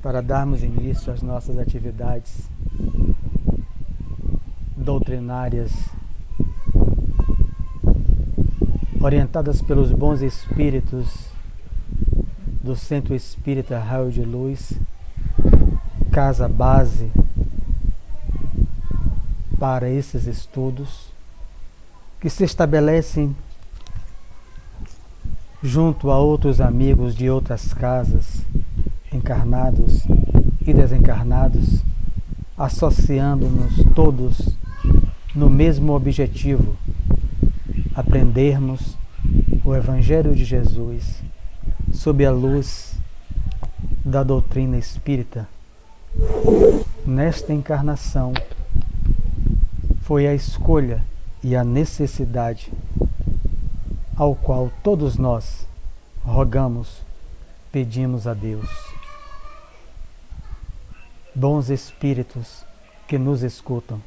para darmos início às nossas atividades doutrinárias, orientadas pelos bons espíritos do Centro Espírita Raio de Luz, casa base para esses estudos, que se estabelecem junto a outros amigos de outras casas, encarnados e desencarnados, associando-nos todos no mesmo objetivo: aprendermos o Evangelho de Jesus sob a luz da doutrina espírita. Nesta encarnação, foi a escolha e a necessidade ao qual todos nós rogamos, pedimos a Deus. Bons espíritos que nos escutam,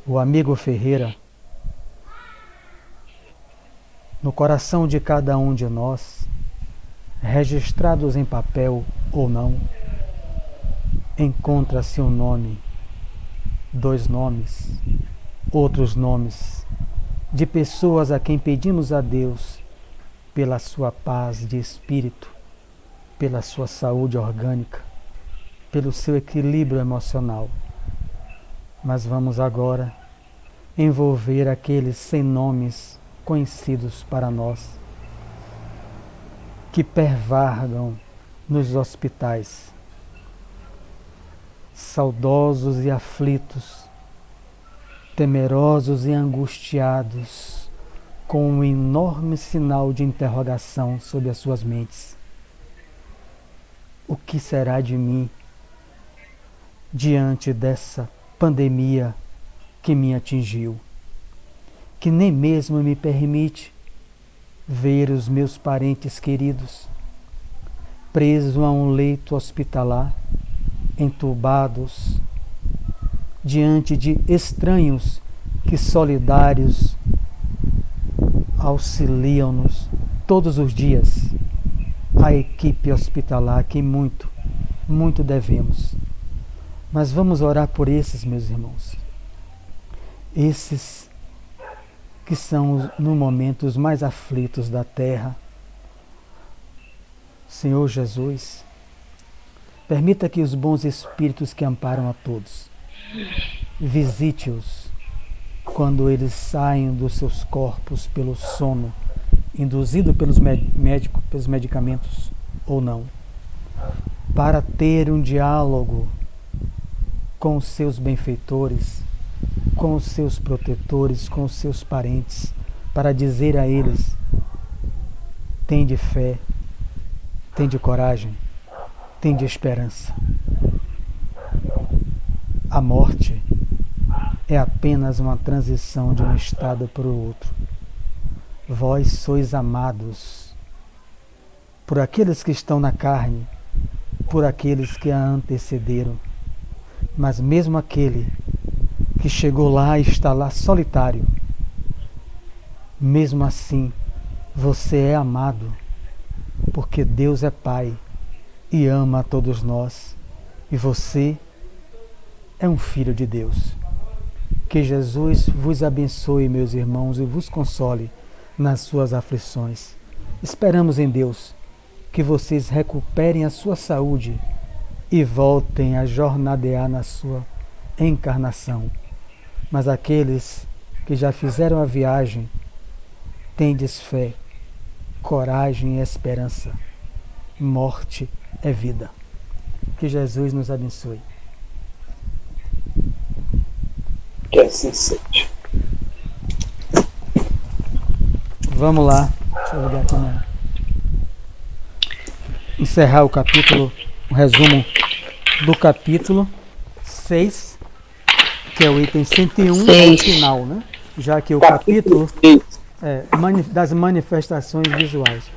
o amigo Ferreira, no coração de cada um de nós, registrados em papel ou não, encontra-se um nome, dois nomes, outros nomes, de pessoas a quem pedimos a Deus pela sua paz de espírito, pela sua saúde orgânica, pelo seu equilíbrio emocional. Mas vamos agora envolver aqueles sem nomes conhecidos para nós, que pervargam nos hospitais, saudosos e aflitos, temerosos e angustiados, com um enorme sinal de interrogação sobre as suas mentes. O que será de mim diante dessa pandemia que me atingiu, que nem mesmo me permite ver os meus parentes queridos presos a um leito hospitalar, entubados, diante de estranhos que, solidários, auxiliam-nos todos os dias, a equipe hospitalar que muito devemos. Mas vamos orar por esses, meus irmãos, esses que são no momento os mais aflitos da terra. Senhor Jesus, permita que os bons espíritos que amparam a todos visite-os quando eles saem dos seus corpos pelo sono, induzido pelos pelos medicamentos ou não, para ter um diálogo com os seus benfeitores, com os seus protetores, com os seus parentes, para dizer a eles: tende fé, tende coragem, tende esperança. A morte é apenas uma transição de um estado para o outro. Vós sois amados por aqueles que estão na carne, por aqueles que a antecederam. Mas mesmo aquele que chegou lá e está lá solitário, mesmo assim você é amado, porque Deus é Pai e ama a todos nós, e você é um filho de Deus. Que Jesus vos abençoe, meus irmãos, e vos console nas suas aflições. Esperamos em Deus que vocês recuperem a sua saúde e voltem a jornadear na sua encarnação. Mas aqueles que já fizeram a viagem, tendes fé, coragem e esperança. Morte é vida. Que Jesus nos abençoe. Que assim seja. Vamos lá. Deixa eu ligar aqui, né? Encerrar o capítulo, o resumo do capítulo 6, que é o item 101, é o final, né? Já que o capítulo das manifestações visuais,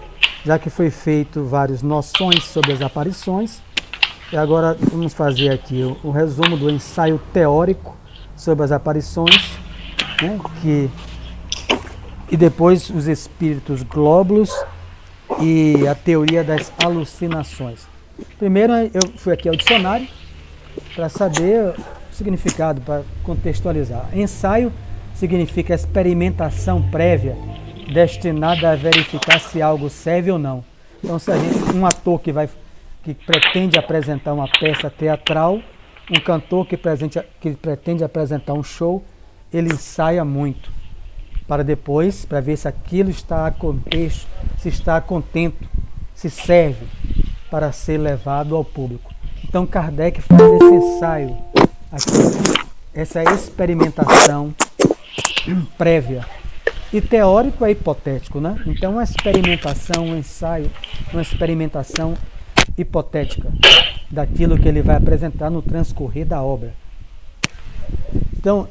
já que foi feito várias noções sobre as aparições, e agora vamos fazer aqui o resumo do ensaio teórico sobre as aparições, né? E depois os espíritos glóbulos e a teoria das alucinações. Primeiro eu fui aqui ao dicionário para saber o significado, para contextualizar. Ensaio significa experimentação prévia destinada a verificar se algo serve ou não. Então, se um ator que pretende apresentar uma peça teatral, um cantor que pretende apresentar um show, ele ensaia muito para depois, para ver se aquilo está a contexto, se está a contento, se serve para ser levado ao público. Então Kardec faz esse ensaio aqui, essa experimentação prévia. E teórico é hipotético, né? Então uma experimentação, um ensaio, uma experimentação hipotética daquilo que ele vai apresentar no transcorrer da obra. Então,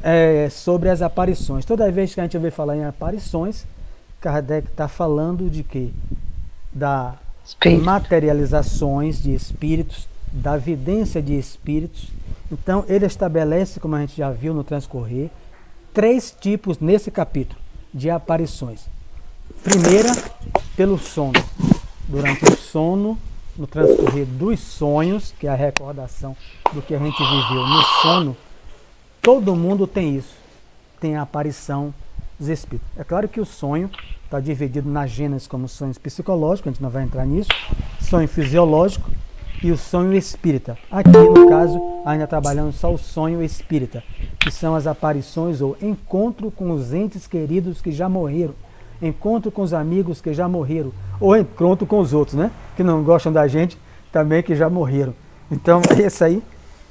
sobre as aparições. Toda vez que a gente ouve falar em aparições, Kardec está falando de quê? Da materializações de espíritos, da vidência de espíritos. Então, ele estabelece, como a gente já viu no transcorrer, 3 tipos nesse capítulo de aparições. Primeira, pelo sono. Durante o sono, no transcorrer dos sonhos, que é a recordação do que a gente viveu no sono, todo mundo tem isso, tem a aparição dos espíritos. É claro que o sonho está dividido na gênese como sonhos psicológicos, a gente não vai entrar nisso, sonho fisiológico e o sonho espírita. Aqui, no caso, ainda trabalhando só o sonho espírita, que são as aparições ou encontro com os entes queridos que já morreram, encontro com os amigos que já morreram, ou encontro com os outros, né? Que não gostam da gente, também que já morreram. Então, esse aí,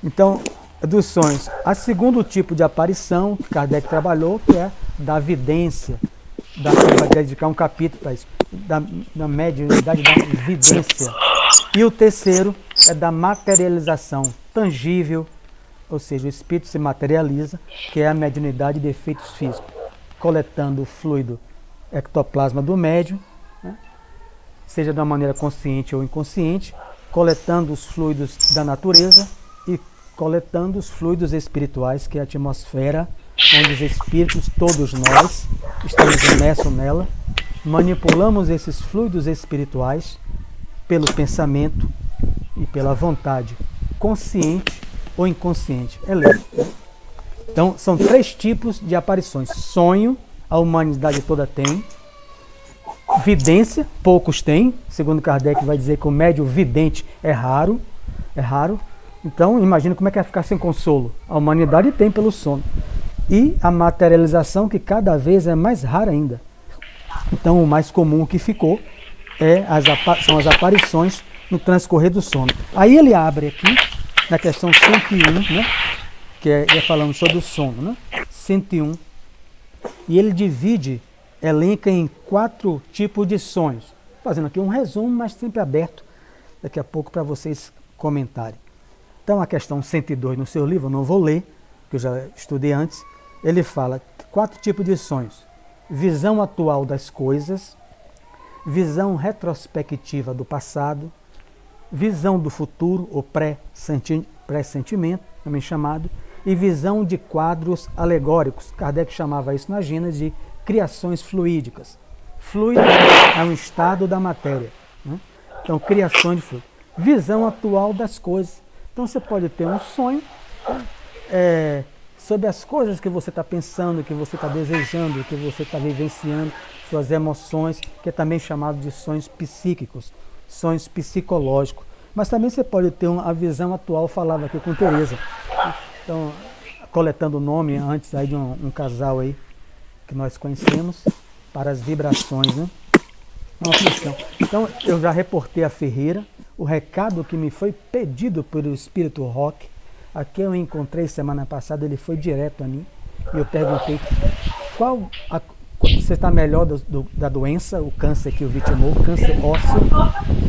então, dos sonhos. A segundo tipo de aparição que Kardec trabalhou, que é da vidência, vai dedicar um capítulo para isso, da mediunidade da vidência. E o terceiro é da materialização tangível, ou seja, o espírito se materializa, que é a mediunidade de efeitos físicos, coletando o fluido ectoplasma do médium, né? Seja de uma maneira consciente ou inconsciente, coletando os fluidos da natureza e coletando os fluidos espirituais, que é a atmosfera, onde os espíritos, todos nós, estamos imersos nela, manipulamos esses fluidos espirituais pelo pensamento e pela vontade, consciente ou inconsciente. É lei, né? Então, são 3 tipos de aparições. Sonho, a humanidade toda tem. Vidência, poucos têm. Segundo Kardec, vai dizer que o médium vidente é raro. É raro. Então, imagina como é que vai ficar sem consolo. A humanidade tem pelo sono. E a materialização, que cada vez é mais rara ainda. Então, o mais comum que ficou são as aparições no transcorrer do sono. Aí ele abre aqui, na questão 101, né? Que é falando sobre o sono, né? 101. E ele elenca em 4 tipos de sonhos. Fazendo aqui um resumo, mas sempre aberto daqui a pouco para vocês comentarem. Então, a questão 102 no seu livro, eu não vou ler, que eu já estudei antes, ele fala 4 tipos de sonhos. Visão atual das coisas, visão retrospectiva do passado, visão do futuro, ou pressentimento, também chamado, e visão de quadros alegóricos. Kardec chamava isso na Gênese de criações fluídicas. Fluido é um estado da matéria, né? Então, criações de fluido. Visão atual das coisas. Então, você pode ter um sonho sobre as coisas que você está pensando, que você está desejando, que você está vivenciando, suas emoções, que é também chamado de sonhos psíquicos, sonhos psicológicos. Mas também você pode ter a visão atual, falava aqui com Tereza. Então, coletando o nome antes aí de um casal aí que nós conhecemos, para as vibrações, né? Uma aflição. Então, eu já reportei a Ferreira, o recado que me foi pedido pelo Espírito Roque, aqui eu encontrei semana passada, ele foi direto a mim, e eu perguntei você está melhor da doença, o câncer que o vitimou, o câncer ósseo,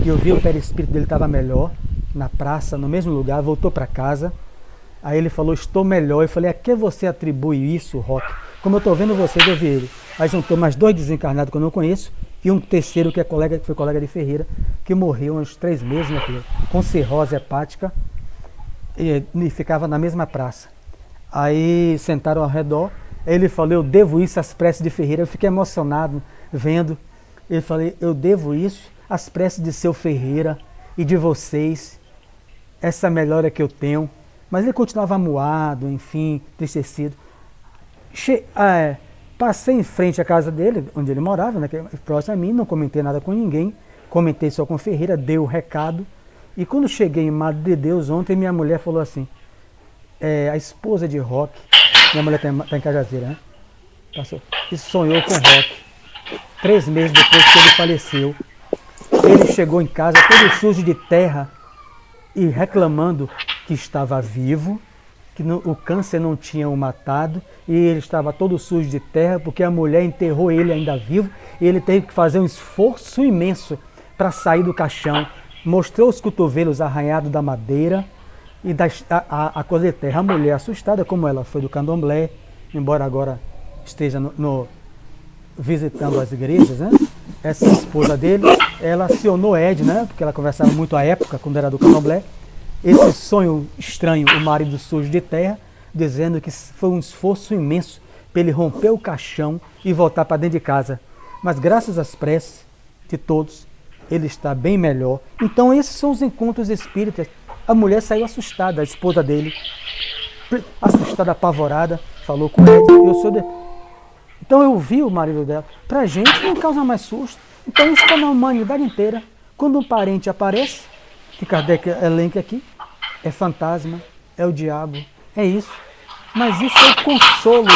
e eu vi o perispírito dele estava melhor, na praça, no mesmo lugar, voltou para casa. Aí ele falou, estou melhor. Eu falei, a que você atribui isso, Roque? Como eu estou vendo vocês, eu vi ele. Aí juntou mais 2 desencarnados que eu não conheço, e um terceiro que foi colega de Ferreira, que morreu há uns 3 meses, né, Ferreira? Com cirrose hepática, e ficava na mesma praça. Aí sentaram ao redor, aí ele falou, eu devo isso às preces de Ferreira. Eu fiquei emocionado vendo. Ele falou, eu devo isso às preces de seu Ferreira e de vocês, essa melhora que eu tenho. Mas ele continuava amuado, enfim, entristecido. Passei em frente à casa dele, onde ele morava, né, próximo a mim, não comentei nada com ninguém, comentei só com o Ferreira, dei o recado. E quando cheguei em Madre de Deus ontem, minha mulher falou assim, a esposa de Roque, minha mulher está em Cajazeira, né? Passou, e sonhou com Roque. 3 meses depois que ele faleceu, ele chegou em casa todo sujo de terra e reclamando que estava vivo, que o câncer não tinha o matado, e ele estava todo sujo de terra porque a mulher enterrou ele ainda vivo, e ele teve que fazer um esforço imenso para sair do caixão. Mostrou os cotovelos arranhados da madeira e a coisa de terra. A mulher, assustada, como ela foi do candomblé, embora agora esteja visitando as igrejas, né? Essa esposa dele, ela acionou Ed, né? Porque ela conversava muito à época, quando era do candomblé. Esse sonho estranho, o marido sujo de terra, dizendo que foi um esforço imenso para ele romper o caixão e voltar para dentro de casa. Mas graças às preces de todos, ele está bem melhor. Então esses são os encontros espíritas. A mulher saiu assustada, a esposa dele, assustada, apavorada, falou com ele. Então eu vi o marido dela. Para a gente não causa mais susto. Então isso está na humanidade inteira. Quando um parente aparece, que Kardec elenca aqui, é fantasma, é o diabo, é isso. Mas isso é o consolo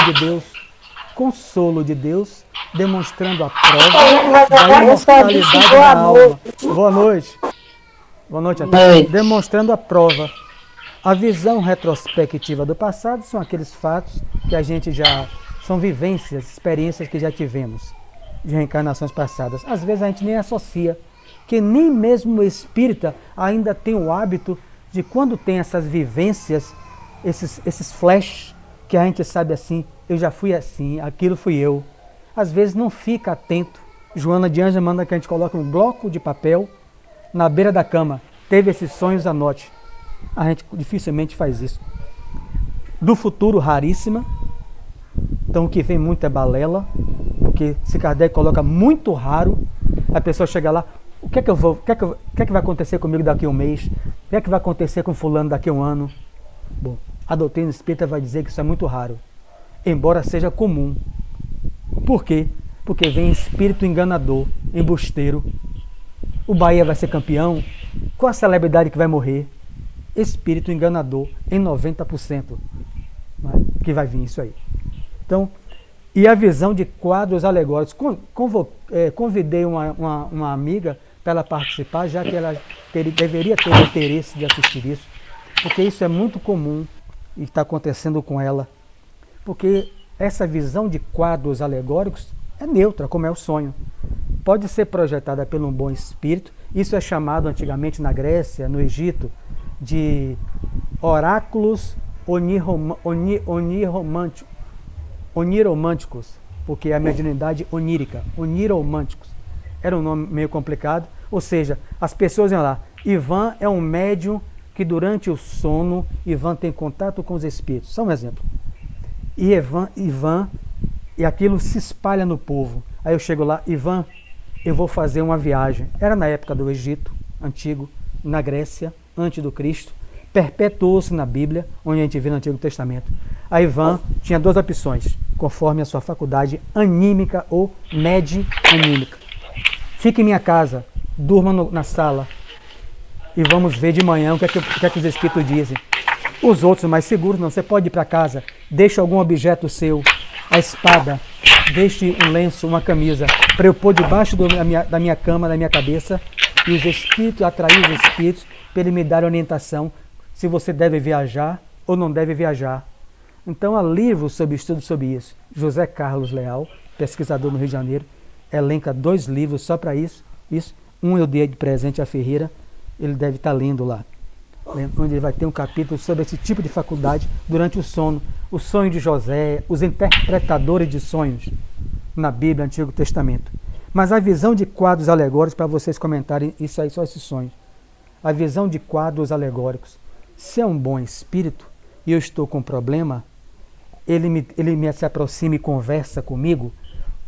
de Deus, demonstrando a prova da imortalidade da alma. Boa noite. Boa noite a todos. Demonstrando a prova. A visão retrospectiva do passado são aqueles fatos que a gente são vivências, experiências que já tivemos de reencarnações passadas. Às vezes a gente nem associa, que nem mesmo o espírita ainda tem o hábito de, quando tem essas vivências, esses flashes, que a gente sabe assim, eu já fui assim, aquilo fui eu. Às vezes não fica atento. Joana de Ângela manda que a gente coloque um bloco de papel na beira da cama. Teve esses sonhos, anote. A gente dificilmente faz isso. Do futuro, raríssima. Então o que vem muito é balela, porque se Kardec coloca muito raro, a pessoa chega lá, o que é que vai acontecer comigo daqui a um mês? O que é que vai acontecer com fulano daqui a um ano? Bom, a doutrina espírita vai dizer que isso é muito raro, embora seja comum. Por quê? Porque vem espírito enganador, embusteiro. O Bahia vai ser campeão? Qual a celebridade que vai morrer? Espírito enganador em 90%. Que vai vir isso aí. Então, e a visão de quadros alegóricos. Convidei uma amiga para ela participar, já que ela deveria ter o interesse de assistir isso, porque isso é muito comum e está acontecendo com ela. Porque essa visão de quadros alegóricos é neutra, como é o sonho. Pode ser projetada por um bom espírito. Isso é chamado antigamente na Grécia, no Egito, de oráculos oniromânticos, porque é a mediunidade onírica, oniromânticos. Era um nome meio complicado, ou seja, as pessoas iam lá, Ivan é um médium que durante o sono, Ivan tem contato com os espíritos. Só um exemplo. E Ivan, e aquilo se espalha no povo. Aí eu chego lá, Ivan, eu vou fazer uma viagem. Era na época do Egito Antigo, na Grécia, antes do Cristo. Perpetuou-se na Bíblia, onde a gente vê no Antigo Testamento. A Ivan tinha 2 opções, conforme a sua faculdade anímica ou medianímica. Fique em minha casa, durma na sala e vamos ver de manhã o que é que os espíritos dizem. Os outros mais seguros, não, você pode ir para casa, deixe algum objeto seu, a espada, deixe um lenço, uma camisa, para eu pôr debaixo da minha cama, da minha cabeça, e os espíritos, atrair os espíritos, para ele me dar orientação se você deve viajar ou não deve viajar. Então há livros sobre estudo sobre isso. José Carlos Leal, pesquisador no Rio de Janeiro, elenca 2 livros só para isso. Um eu dei de presente à Ferreira, ele deve estar lendo lá, onde ele vai ter um capítulo sobre esse tipo de faculdade durante o sono, o sonho de José, os interpretadores de sonhos na Bíblia, Antigo Testamento. Mas a visão de quadros alegóricos, para vocês comentarem isso aí, só esses sonhos. A visão de quadros alegóricos. Se é um bom espírito e eu estou com um problema, ele me se aproxima e conversa comigo,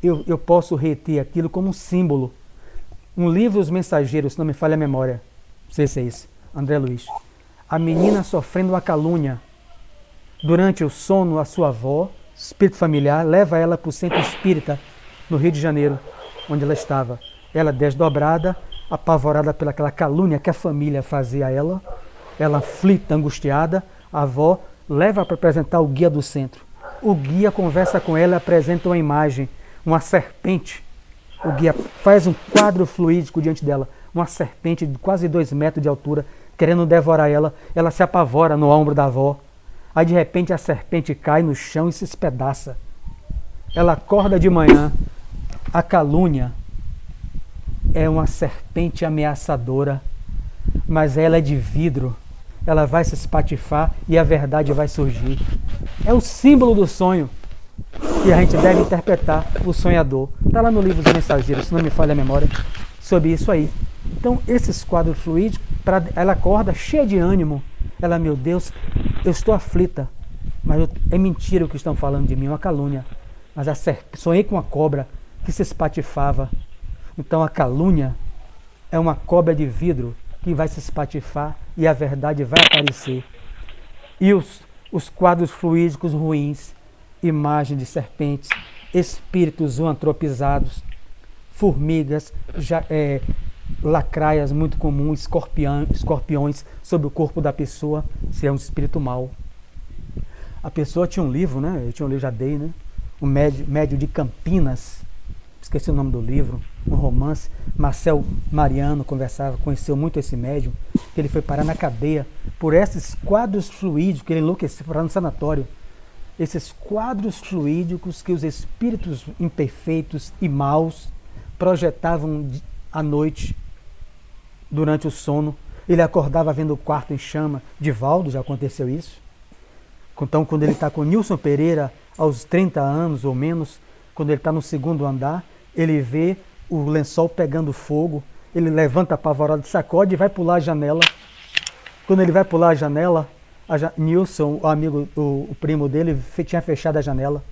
eu posso reter aquilo como um símbolo. Um livro, Os Mensageiros, se não me falha a memória, não sei se é esse, André Luiz. a menina sofrendo uma calúnia. Durante o sono, a sua avó, espírito familiar, leva ela para o centro espírita, no Rio de Janeiro, onde ela estava. Ela desdobrada, apavorada pelaquela calúnia que a família fazia a ela, ela aflita, angustiada, a avó leva para apresentar o guia do centro. O guia conversa com ela e apresenta uma imagem, uma serpente. O guia faz um quadro fluídico diante dela, uma serpente de quase 2 metros de altura, querendo devorar ela. Ela se apavora no ombro da avó. Aí de repente a serpente cai no chão e se espedaça. Ela acorda de manhã. A calúnia é uma serpente ameaçadora, mas ela é de vidro. Ela vai se espatifar e a verdade vai surgir. É o símbolo do sonho que a gente deve interpretar, o sonhador. Está lá no livro dos Mensageiros, se não me falha a memória, sobre isso aí. Então, esses quadros fluídicos, ela acorda cheia de ânimo. Ela, meu Deus, eu estou aflita, mas é mentira o que estão falando de mim, uma calúnia. Mas sonhei com uma cobra que se espatifava. Então, a calúnia é uma cobra de vidro que vai se espatifar e a verdade vai aparecer. E os quadros fluídicos ruins, imagem de serpentes, espíritos zoantropizados, formigas, lacraias muito comuns, escorpiões sobre o corpo da pessoa, se é um espírito mau. A pessoa tinha um livro, né? Eu tinha um livro, já dei, né? O Médio de Campinas, esqueci o nome do livro, um romance. Marcel Mariano conheceu muito esse médium, que ele foi parar na cadeia por esses quadros fluídicos, que ele enlouqueceu, parar no sanatório. Esses quadros fluídicos que os espíritos imperfeitos e maus projetavam à noite, durante o sono. Ele acordava vendo o quarto em chama. Divaldo, já aconteceu isso. Então, quando ele está com Nilson Pereira, aos 30 anos ou menos, quando ele está no 2º andar, ele vê o lençol pegando fogo, ele levanta apavorado, sacode e vai pular a janela. Quando ele vai pular a janela, Nilson, o amigo, o primo dele, tinha fechado a janela.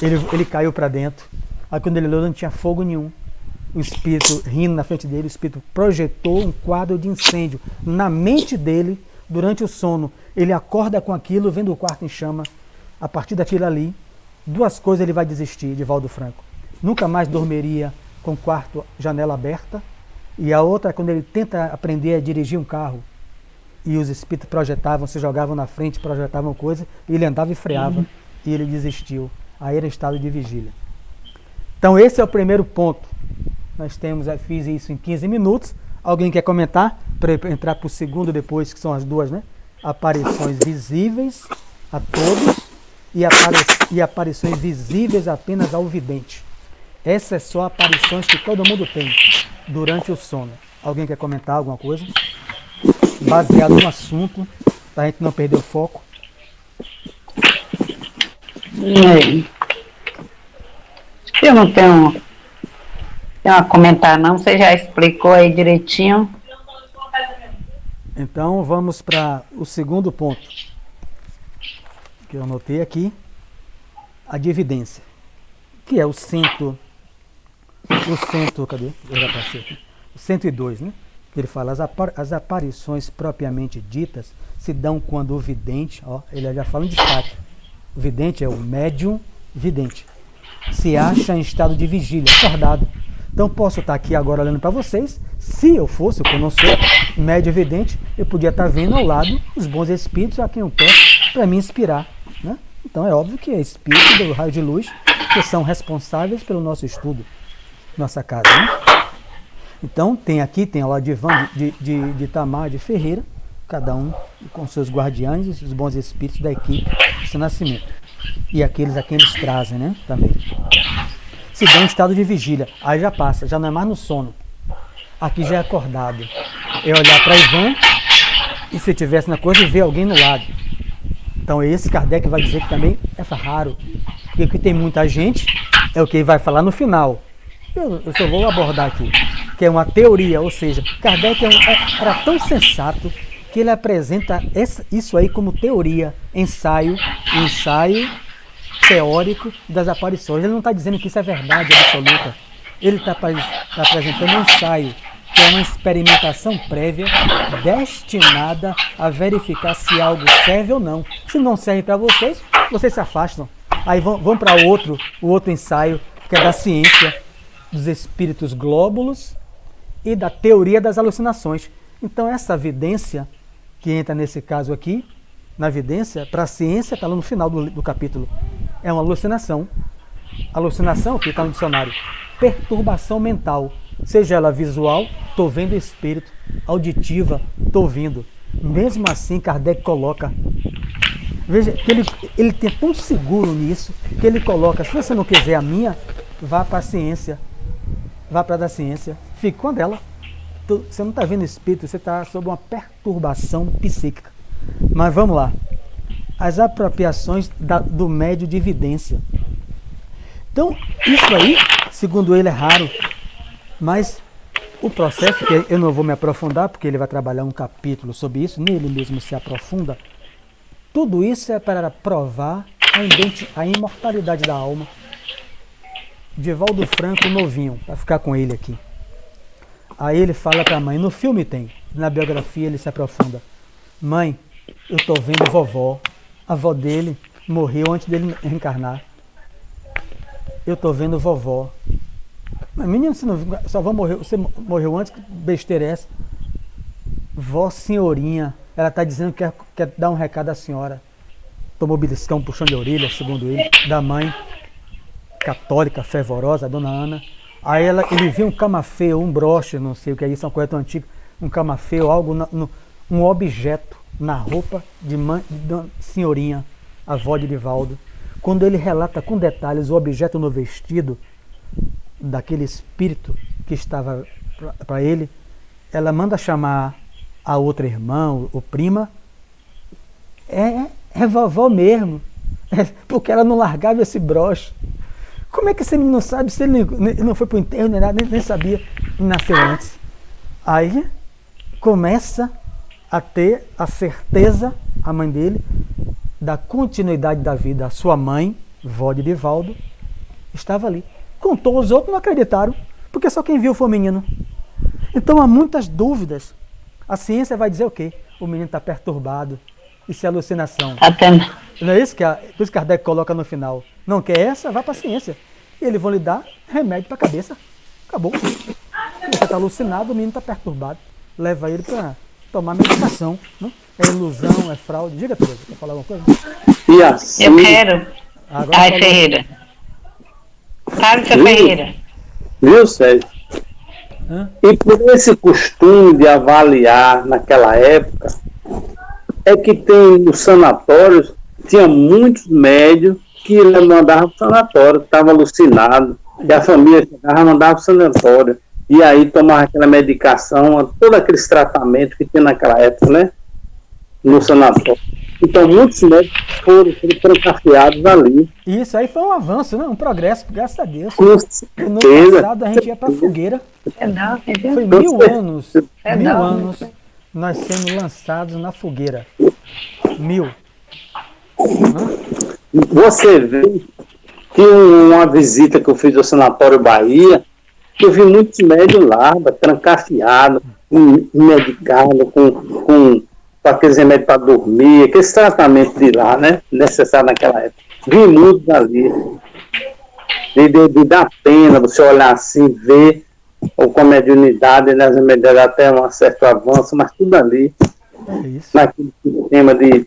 Ele caiu para dentro. Aí quando ele olhou, não tinha fogo nenhum. O espírito rindo na frente dele, o espírito projetou um quadro de incêndio na mente dele durante o sono. Ele acorda com aquilo, vendo o quarto em chama. A partir daquilo ali, 2 coisas ele vai desistir, Divaldo Franco. Nunca mais dormiria com o quarto, janela aberta. E a outra é quando ele tenta aprender a dirigir um carro. E os espíritos projetavam, se jogavam na frente, projetavam coisa, e ele andava e freava. E ele desistiu. Aí era estado de vigília. Então esse é o primeiro ponto. Nós fiz isso em 15 minutos. Alguém quer comentar? Para entrar para o segundo depois, que são as 2, né? Aparições visíveis a todos e aparições visíveis apenas ao vidente. Essas são aparições que todo mundo tem durante o sono. Alguém quer comentar alguma coisa? Baseado no assunto, para a gente não perder o foco. Eu não tenho a comentar não, você já explicou aí direitinho. Então vamos para o segundo ponto, que eu anotei aqui, a dividência, que é o 102, né? Ele fala, as aparições propriamente ditas se dão quando o vidente, ele já fala em destaque, o vidente é o médium vidente, se acha em estado de vigília, acordado. Então posso estar aqui agora olhando para vocês, se eu fosse, que eu não sou médium vidente, eu podia estar vendo ao lado os bons espíritos a quem eu peço para me inspirar, né? Então é óbvio que é espírito do raio de luz que são responsáveis pelo nosso estudo, nossa casa, né? Então tem ao lado de Ivan, de Itamar, de Ferreira, cada um com seus guardiães, os bons espíritos da equipe do seu nascimento. E aqueles a quem eles trazem, né, também. Se dá um estado de vigília, aí já passa, já não é mais no sono. Aqui já é acordado. É olhar para Ivan e se tivesse na coisa, ver alguém no lado. Então esse Kardec vai dizer que também é raro. Porque o que tem muita gente é o que ele vai falar no final. Eu só vou abordar aqui. Que é uma teoria, ou seja, Kardec era tão sensato que ele apresenta isso aí como teoria, ensaio teórico das aparições. Ele não está dizendo que isso é verdade absoluta. Ele está apresentando um ensaio é uma experimentação prévia destinada a verificar se algo serve ou não. Se não serve para vocês, vocês se afastam. Aí vão para o outro ensaio, que é da ciência dos espíritos glóbulos e da teoria das alucinações. Então essa evidência que entra nesse caso aqui, na evidência, para a ciência, está lá no final do capítulo, é uma alucinação. Alucinação, que está no dicionário, perturbação mental, seja ela visual, estou vendo espírito, auditiva, estou ouvindo. Mesmo assim, Kardec coloca, veja que ele tem tão seguro nisso, que ele coloca, se você não quiser a minha, vá para a ciência, vá para a da ciência, fique com a dela. Você não está vendo espírito, você está sob uma perturbação psíquica. Mas vamos lá. As apropriações do médio de evidência. Então, isso aí, segundo ele, é raro. Mas o processo, que eu não vou me aprofundar, porque ele vai trabalhar um capítulo sobre isso, nem ele mesmo se aprofunda. Tudo isso é para provar a imortalidade da alma. Divaldo Franco, novinho, para ficar com ele aqui. Aí ele fala para a mãe, no filme tem, na biografia ele se aprofunda. Mãe, eu estou vendo vovó, a avó dele morreu antes dele reencarnar. Eu estou vendo vovó. Mas menino, sua avó morreu, você morreu antes, que besteira é essa? Vó senhorinha, ela está dizendo que quer dar um recado à senhora. Tomou beliscão, puxão de orelha, segundo ele, da mãe católica, fervorosa, a dona Ana. Aí ele viu um camafeu, um broche, não sei o que é isso, é uma coisa tão antiga, um camafeu, algo, um objeto na roupa de senhorinha, a avó de Divaldo. Quando ele relata com detalhes o objeto no vestido daquele espírito que estava para ele, ela manda chamar a outra irmã ou prima, é vovó mesmo, porque ela não largava esse broche. Como é que esse menino sabe se ele não foi para o enterro, nem nada, nem sabia, nasceu antes? Aí começa a ter a certeza, a mãe dele, da continuidade da vida. A sua mãe, vó de Divaldo, estava ali. Contou, os outros não acreditaram, porque só quem viu foi o menino. Então há muitas dúvidas. A ciência vai dizer o quê? O menino está perturbado, isso é alucinação. Não é isso que por isso Kardec coloca no final. Não quer essa? Vá para a ciência. E eles vão lhe dar remédio para a cabeça. Acabou. Você está alucinado, o menino está perturbado. Leva ele para tomar medicação. Não? É ilusão, é fraude. Diga, Tereza, quer falar alguma coisa? E assim, eu quero. Ai, Ferreira. Fala, seu Ferreira. Viu, Sérgio? E por esse costume de avaliar naquela época, é que tem nos sanatórios, tinha muitos médios que ele mandava para o sanatório, estava alucinado, e a família chegava e mandava para o sanatório. E aí tomava aquela medicação, todos aqueles tratamentos que tinha naquela época, né? No sanatório. Então muitos médicos foram trancafiados ali. Isso aí foi um avanço, né? Um progresso, graças a Deus. Com certeza. No passado a gente ia para a fogueira. Foi 1000 anos. 1000 anos nós sendo lançados na fogueira. 1000. Você vê que uma visita que eu fiz ao Sanatório Bahia, que eu vi muitos médios lá, trancafiados, medicados, com aqueles remédios para dormir, aqueles tratamentos de lá, né? Necessário naquela época. Vi muitos ali. De dar pena você olhar assim, ver com a mediunidade, nas mediunidades até um certo avanço, mas tudo ali. É isso. Naquele sistema de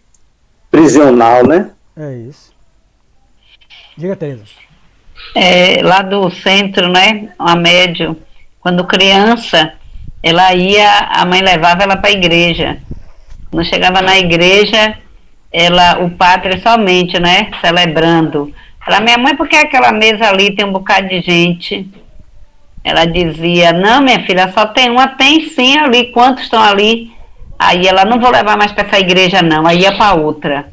prisional, né? É isso. Diga, Tereza. Lá do centro, né? A médium, quando criança, a mãe levava ela para a igreja. Quando chegava na igreja, o padre somente, né? Celebrando. Ela, minha mãe, por que aquela mesa ali tem um bocado de gente? Ela dizia, não, minha filha, só tem uma. Tem sim ali, quantos estão ali? Aí ela, não vou levar mais para essa igreja não, aí ia para outra.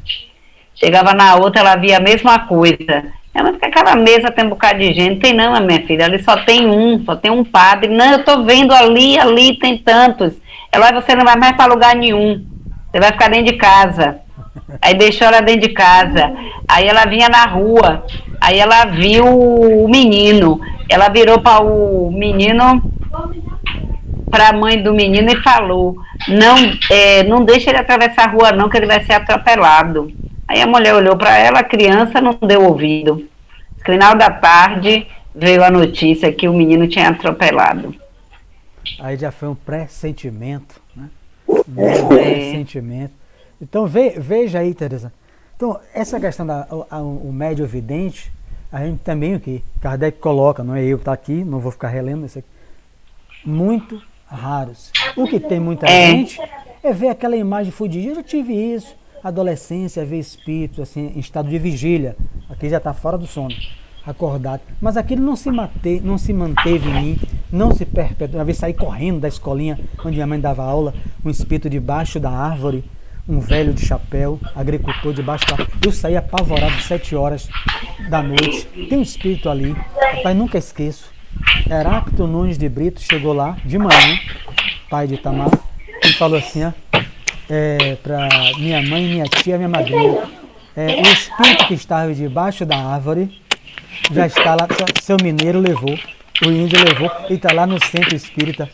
Chegava na outra, ela via a mesma coisa. Mas porque aquela mesa tem um bocado de gente? Tem não, minha filha, ali só tem um padre. Não, eu tô vendo ali tem tantos. Ela, você não vai mais para lugar nenhum, você vai ficar dentro de casa. Aí deixou ela dentro de casa. Aí ela vinha na rua, aí ela viu o menino. Ela virou para o menino, para a mãe do menino e falou: não deixa ele atravessar a rua não, que ele vai ser atropelado. Aí a mulher olhou para ela, a criança não deu ouvido. No final da tarde veio a notícia que o menino tinha atropelado. Aí já foi um pressentimento, né? Um pressentimento. Então veja aí, Tereza. Então essa questão o médio vidente, a gente também, o que Kardec coloca, não é eu que está aqui, não vou ficar relendo isso aqui, muito raros. O que tem muita gente é ver aquela imagem fudida. Eu já tive isso, adolescência, ver espíritos assim, em estado de vigília. Aqui já está fora do sono, acordado. Mas aquele não se manteve em mim, não se perpetuou. Uma vez saí correndo da escolinha onde minha mãe dava aula, um espírito debaixo da árvore, um velho de chapéu, agricultor debaixo da árvore. Eu saí apavorado 7 horas da noite. Tem um espírito ali, rapaz, nunca esqueço. Heráclito Nunes de Brito chegou lá de manhã, pai de Itamar, e falou assim, para minha mãe, minha tia, minha madrinha, o espírito que estava debaixo da árvore já está lá, seu mineiro levou, o índio levou, e está lá no centro espírita.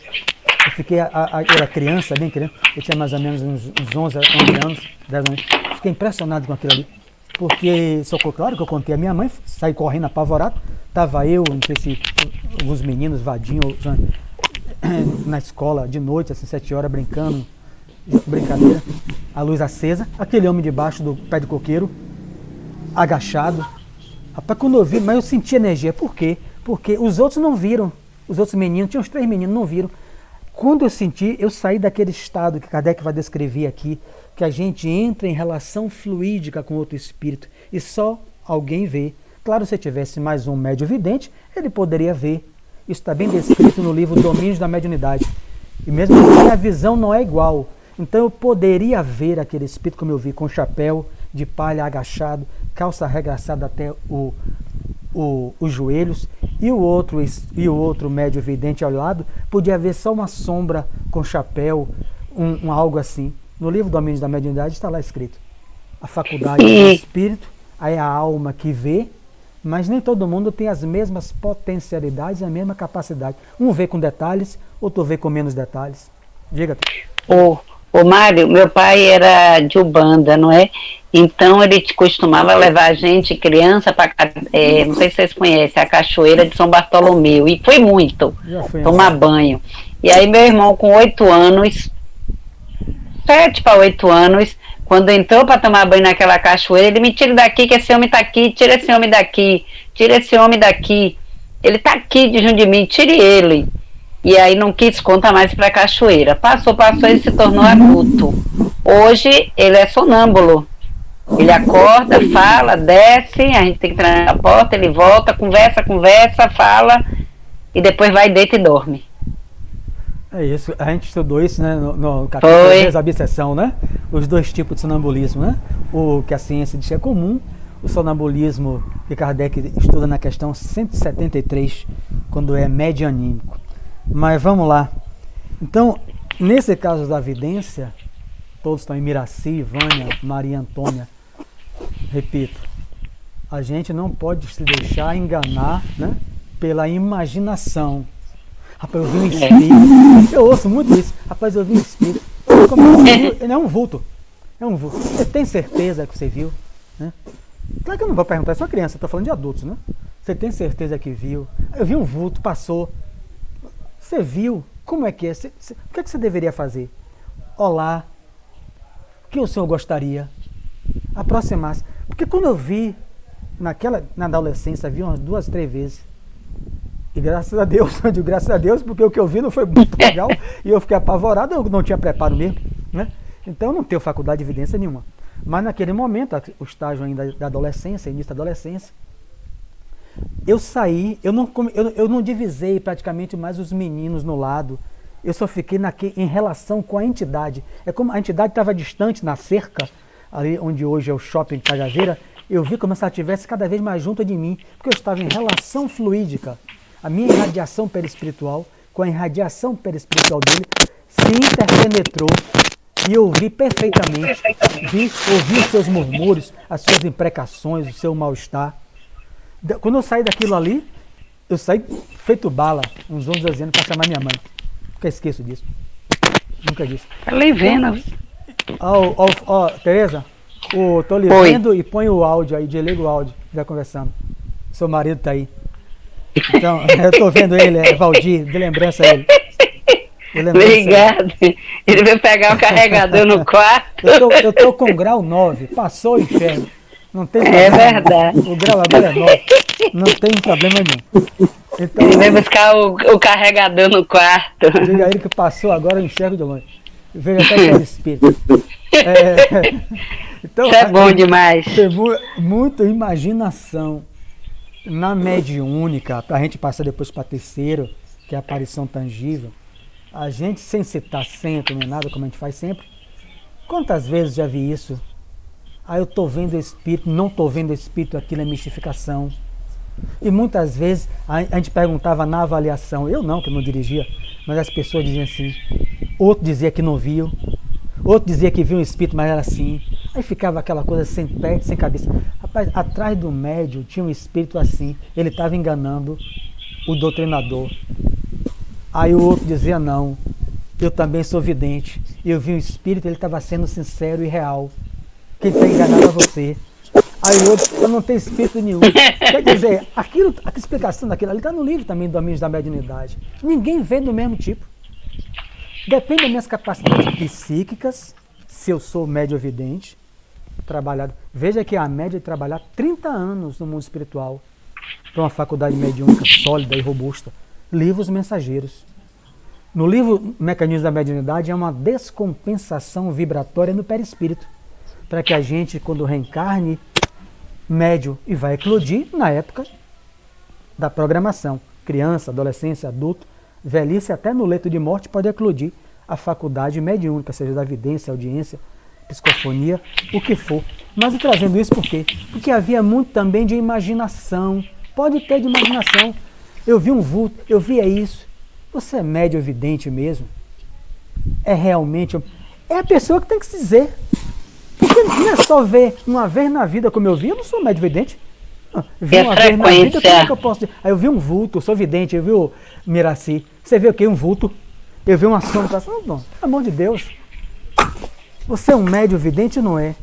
Eu fiquei, eu era criança, bem criança, eu tinha mais ou menos uns 11 anos, 10 anos, fiquei impressionado com aquilo ali. Porque, claro que eu contei a minha mãe, saí correndo apavorado, estava eu, não sei se alguns meninos vadinhos na escola de noite, assim, 7 horas, brincando, brincadeira, a luz acesa, aquele homem debaixo do pé de coqueiro, agachado. Rapaz, quando eu vi, mas eu senti energia. Por quê? Porque os outros não viram, os outros meninos, tinha uns 3 meninos, não viram. Quando eu senti, eu saí daquele estado que Kardec vai descrever aqui, que a gente entra em relação fluídica com outro espírito e só alguém vê. Claro, se tivesse mais um médio vidente, ele poderia ver. Isso está bem descrito no livro Domínios da Mediunidade. E mesmo assim a visão não é igual. Então eu poderia ver aquele espírito como eu vi, com chapéu de palha agachado, calça arregaçada até os joelhos, e o outro médio vidente ao lado podia ver só uma sombra com chapéu, algo assim. No livro Domínios da Mediunidade está lá escrito: a faculdade do espírito, aí é a alma que vê, mas nem todo mundo tem as mesmas potencialidades, a mesma capacidade. Um vê com detalhes, outro vê com menos detalhes. Diga. Ô Mário, meu pai era de Ubanda, não é? Então ele costumava levar a gente, criança, para, não sei se vocês conhecem, a Cachoeira de São Bartolomeu. E foi muito tomar banho. E aí meu irmão com 8 anos, 7 para 8 anos, quando entrou para tomar banho naquela cachoeira, ele me tira daqui, que esse homem está aqui, tira esse homem daqui, tira esse homem daqui. Ele está aqui de junto de mim, tire ele. E aí não quis contar mais para a cachoeira. Passou, ele se tornou adulto. Hoje ele é sonâmbulo. Ele acorda, fala, desce, a gente tem que entrar na porta, ele volta, conversa, fala, e depois vai, deita e dorme. É isso, a gente estudou isso, né, no capítulo 3 da obsessão, né? Os 2 tipos de sonambulismo, né? O que a ciência diz que é comum, o sonambulismo que Kardec estuda na questão 173, quando é medianímico. Mas vamos lá. Então, nesse caso da vidência, todos estão em Miraci, Vânia, Maria Antônia. Repito, a gente não pode se deixar enganar, né, pela imaginação. Rapaz, eu vi um espírito. Eu ouço muito isso. Rapaz, eu vi um espírito. É um vulto. É um vulto. Você tem certeza que você viu? Né? Claro que eu não vou perguntar, é só criança, estou falando de adultos, né? Você tem certeza que viu? Eu vi um vulto, passou. Você viu? Como é que é? O que é que você deveria fazer? Olá. O que o senhor gostaria? Aproximar-se. Porque quando eu vi, na adolescência, vi umas 2, 3 vezes. E graças a Deus, eu digo graças a Deus, porque o que eu vi não foi muito legal e eu fiquei apavorado, eu não tinha preparo mesmo, né? Então eu não tenho faculdade de evidência nenhuma. Mas naquele momento, o estágio ainda da adolescência, início da adolescência, eu saí, eu não divisei praticamente mais os meninos no lado, eu só fiquei em relação com a entidade. É como a entidade estava distante na cerca, ali onde hoje é o shopping Cajazeira, eu vi como se ela estivesse cada vez mais junto de mim, porque eu estava em relação fluídica. A minha irradiação perispiritual com a irradiação perispiritual dele se interpenetrou e eu vi perfeitamente, ouvi os seus murmúrios, as suas imprecações, o seu mal-estar. Quando eu saí daquilo ali, eu saí feito bala, uns 11 anos para chamar minha mãe. Nunca esqueço disso. Nunca disse. Tá lhe vendo. Tereza, tô lhe vendo e põe o áudio aí, desliga o áudio, já conversando. Seu marido tá aí. Então, eu tô vendo ele, Valdir, de lembrança a ele. Obrigado. Ele veio pegar o carregador no quarto. Eu tô com grau 9, passou o inferno. Não tem problema. É verdade. O grau agora é 9. Não tem problema nenhum. Então, ele veio buscar o carregador no quarto. Diga a ele que passou agora, eu enxergo de longe. Veja até pelo espírito. Então, isso é bom demais. Tem muita imaginação na mediúnica, para a gente passar depois para terceiro, que é a aparição tangível. A gente, sem citar sempre nem nada, como a gente faz sempre, quantas vezes já vi isso? Eu estou vendo o espírito, não estou vendo o espírito, aquilo é mistificação. E muitas vezes a gente perguntava na avaliação, eu não, que não dirigia, mas as pessoas diziam assim, outro dizia que não viu, outro dizia que viu um espírito, mas era assim. Aí ficava aquela coisa sem pé, sem cabeça. Rapaz, atrás do médium tinha um espírito assim, ele estava enganando o doutrinador. Aí o outro dizia, não, eu também sou vidente, eu vi um espírito, ele estava sendo sincero e real. Quem está enganado é você. Aí o outro, eu não tenho espírito nenhum. Quer dizer, a explicação daquilo ali está no livro também, Domínios da Mediunidade. Ninguém vê do mesmo tipo. Depende das minhas capacidades psíquicas, se eu sou médio-vidente, trabalhado. Veja que a média é trabalhar 30 anos no mundo espiritual, para uma faculdade mediúnica sólida e robusta. Livros mensageiros. No livro Mecanismos da Mediunidade é uma descompensação vibratória no perispírito, para que a gente, quando reencarne, médio e vai eclodir na época da programação. Criança, adolescência, adulto, velhice, até no leito de morte pode eclodir a faculdade mediúnica, seja da vidência, audiência, psicofonia, o que for. Mas eu trazendo isso por quê? Porque havia muito também de imaginação. Pode ter de imaginação. Eu vi um vulto, eu via isso. Você é médio vidente mesmo? É realmente... É a pessoa que tem que se dizer. Porque não é só ver uma vez na vida como eu vi, eu não sou médio vidente. Vi uma vez na vida, como é que eu posso dizer? Aí eu vi um vulto, eu sou vidente, eu vi o Miraci. Você vê o quê? Um vulto. Eu vi uma sombra. Não, pelo amor de Deus. Você é um médio vidente, não é?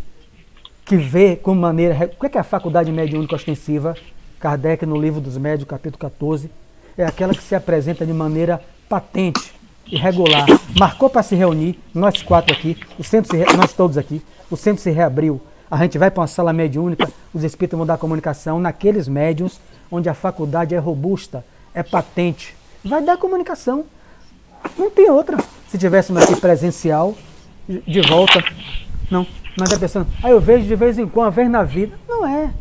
Que vê com maneira... O que é a faculdade mediúnica ostensiva? Kardec, no livro dos médios, capítulo 14, é aquela que se apresenta de maneira patente e regular. Marcou para se reunir, nós quatro aqui, nós todos aqui, o centro se reabriu. A gente vai para uma sala mediúnica, os espíritos vão dar comunicação naqueles médiuns onde a faculdade é robusta, é patente. Vai dar comunicação. Não tem outra. Se tivéssemos aqui presencial, de volta, não. Mas a pessoa, eu vejo de vez em quando, uma vez na vida. Não é.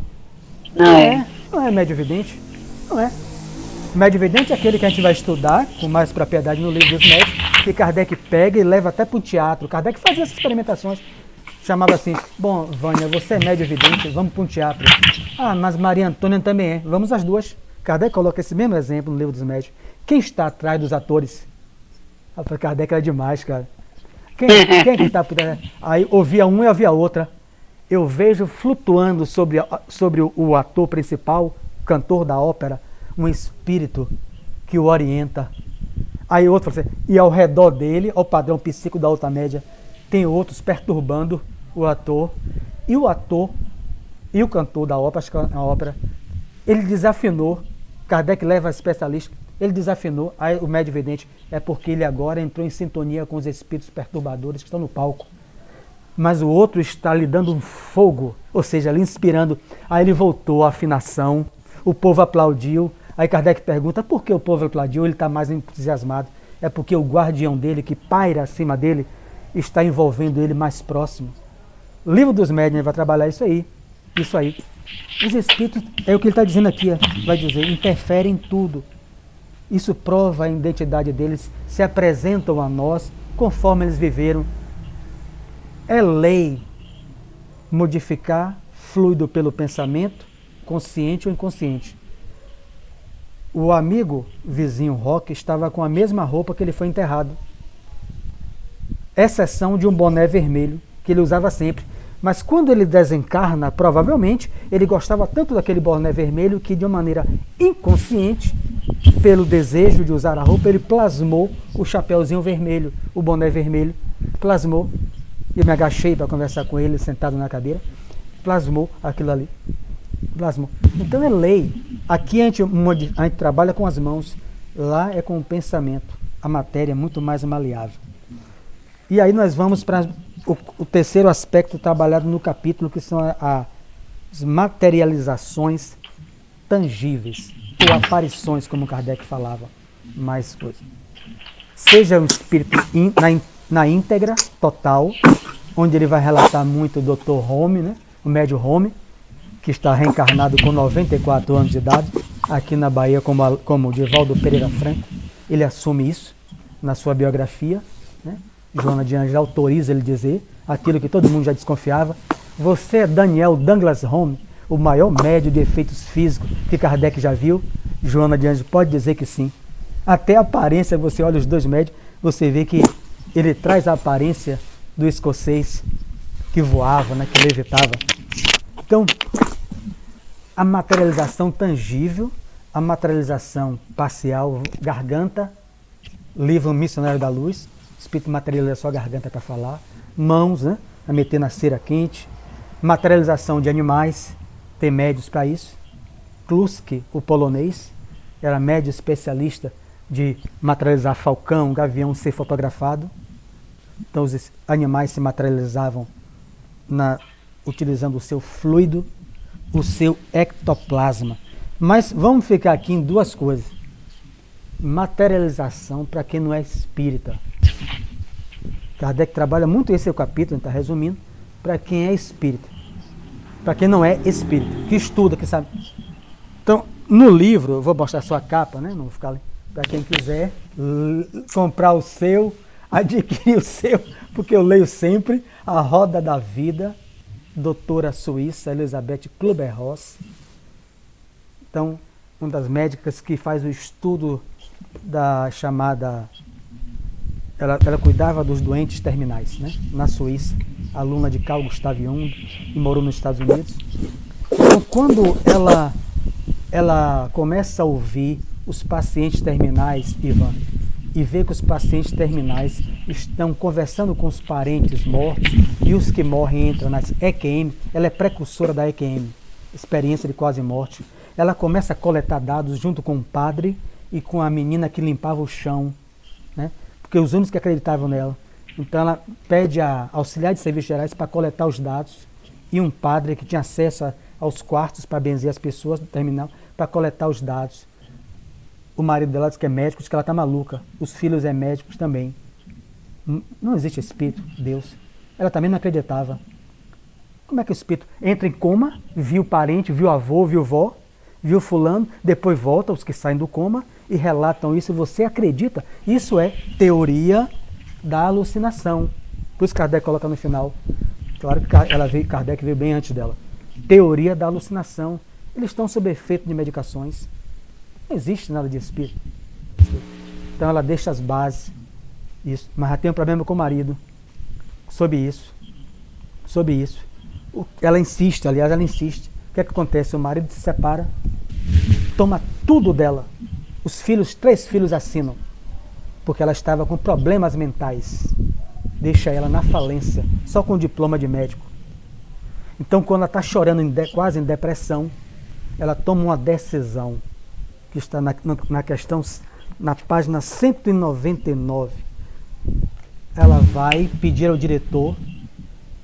Não é médio vidente. Não é. Médio vidente é aquele que a gente vai estudar com mais propriedade no livro dos médios, que Kardec pega e leva até para o teatro. Kardec fazia essas experimentações. Chamava assim, bom, Vânia, você é médio vidente, vamos para um teatro. Mas Maria Antônia também é. Vamos as duas. Kardec coloca esse mesmo exemplo no livro dos médios. Quem está atrás dos atores? Kardec era demais, cara. Quem é que está por trás? Aí ouvia um e ouvia outra. Eu vejo flutuando sobre o ator principal, cantor da ópera, um espírito que o orienta. Aí outro fala assim, e ao redor dele, ao padrão psíquico da alta média, tem outros perturbando o ator. E o ator e o cantor da ópera, acho que a ópera, ele desafinou. Kardec leva a especialista, ele desafinou. Aí o médio vidente é porque ele agora entrou em sintonia com os espíritos perturbadores que estão no palco. Mas o outro está lhe dando um fogo, ou seja, lhe inspirando. Aí ele voltou à afinação, o povo aplaudiu. Aí Kardec pergunta, por que o povo aplaudiu? Ele está mais entusiasmado. É porque o guardião dele, que paira acima dele, está envolvendo ele mais próximo. O livro dos médiuns vai trabalhar isso aí. Isso aí. Os espíritos, é o que ele está dizendo aqui, vai dizer, interferem em tudo. Isso prova a identidade deles, se apresentam a nós conforme eles viveram. É lei modificar fluido pelo pensamento, consciente ou inconsciente. O amigo vizinho Roque estava com a mesma roupa que ele foi enterrado. Exceção de um boné vermelho, que ele usava sempre. Mas quando ele desencarna, provavelmente, ele gostava tanto daquele boné vermelho que, de uma maneira inconsciente, pelo desejo de usar a roupa, ele plasmou o chapéuzinho vermelho, o boné vermelho, plasmou. Eu me agachei para conversar com ele, sentado na cadeira, plasmou aquilo ali. Plasmou. Então é lei. Aqui a gente trabalha com as mãos, lá é com o pensamento. A matéria é muito mais maleável. E aí nós vamos para o terceiro aspecto trabalhado no capítulo, que são as materializações tangíveis, ou aparições, como Kardec falava, mais coisa. Seja o espírito na íntegra, total, onde ele vai relatar muito o Dr. Home, né? O médium Home, que está reencarnado com 94 anos de idade, aqui na Bahia, como Divaldo Pereira Franco. Ele assume isso na sua biografia, né? Joana de Ângeles autoriza ele dizer aquilo que todo mundo já desconfiava. Você é Daniel Douglas Home, o maior médium de efeitos físicos que Kardec já viu? Joana de Ângeles pode dizer que sim. Até a aparência, você olha os dois médios, você vê que ele traz a aparência do escocês que voava, né, que levitava. Então, a materialização tangível, a materialização parcial, garganta, livro Missionário da Luz, o espírito materializa sua garganta para falar, mãos, né, a meter na cera quente, materialização de animais, tem médios para isso. Kluski, o polonês, era médio especialista de materializar falcão, gavião ser fotografado. Então os animais se materializavam utilizando o seu fluido, o seu ectoplasma. Mas vamos ficar aqui em duas coisas. Materialização para quem não é espírita. Kardec trabalha muito esse é o capítulo, está resumindo, para quem é espírita. Para quem não é espírita, que estuda, que sabe. Então, no livro, eu vou mostrar só a capa, né? Não vou ficar ali. Para quem quiser comprar o seu, adquirir o seu, porque eu leio sempre A Roda da Vida, doutora suíça Elizabeth Kübler-Ross. Então, uma das médicas que faz o estudo da chamada... Ela cuidava dos doentes terminais, né? Na Suíça, aluna de Carl Gustav Jung, e morou nos Estados Unidos. Então, quando ela começa a ouvir os pacientes terminais, Ivan, e vê que os pacientes terminais estão conversando com os parentes mortos e os que morrem entram nas EQM, ela é precursora da EQM, experiência de quase morte. Ela começa a coletar dados junto com o padre e com a menina que limpava o chão, né? Porque os únicos que acreditavam nela. Então ela pede a auxiliar de serviços gerais para coletar os dados e um padre que tinha acesso aos quartos para benzer as pessoas do terminal, para coletar os dados. O marido dela diz que é médico, diz que ela está maluca. Os filhos é médicos também. Não existe espírito, Deus. Ela também não acreditava. Como é que o espírito entra em coma, viu parente, viu avô, viu vó, viu fulano, depois volta, os que saem do coma, e relatam isso, você acredita? Isso é teoria da alucinação. Por isso Kardec coloca no final. Claro que Kardec veio bem antes dela. Teoria da alucinação. Eles estão sob efeito de medicações. Não existe nada de espírito. Então ela deixa as bases. Isso. Mas já tem um problema com o marido. Sobre isso. Ela insiste, aliás, ela insiste. O que é que acontece? O marido se separa, toma tudo dela. Os filhos, 3 filhos assinam, porque ela estava com problemas mentais. Deixa ela na falência, só com diploma de médico. Então, quando ela está chorando, quase em depressão, ela toma uma decisão, que está na questão, na página 199. Ela vai pedir ao diretor,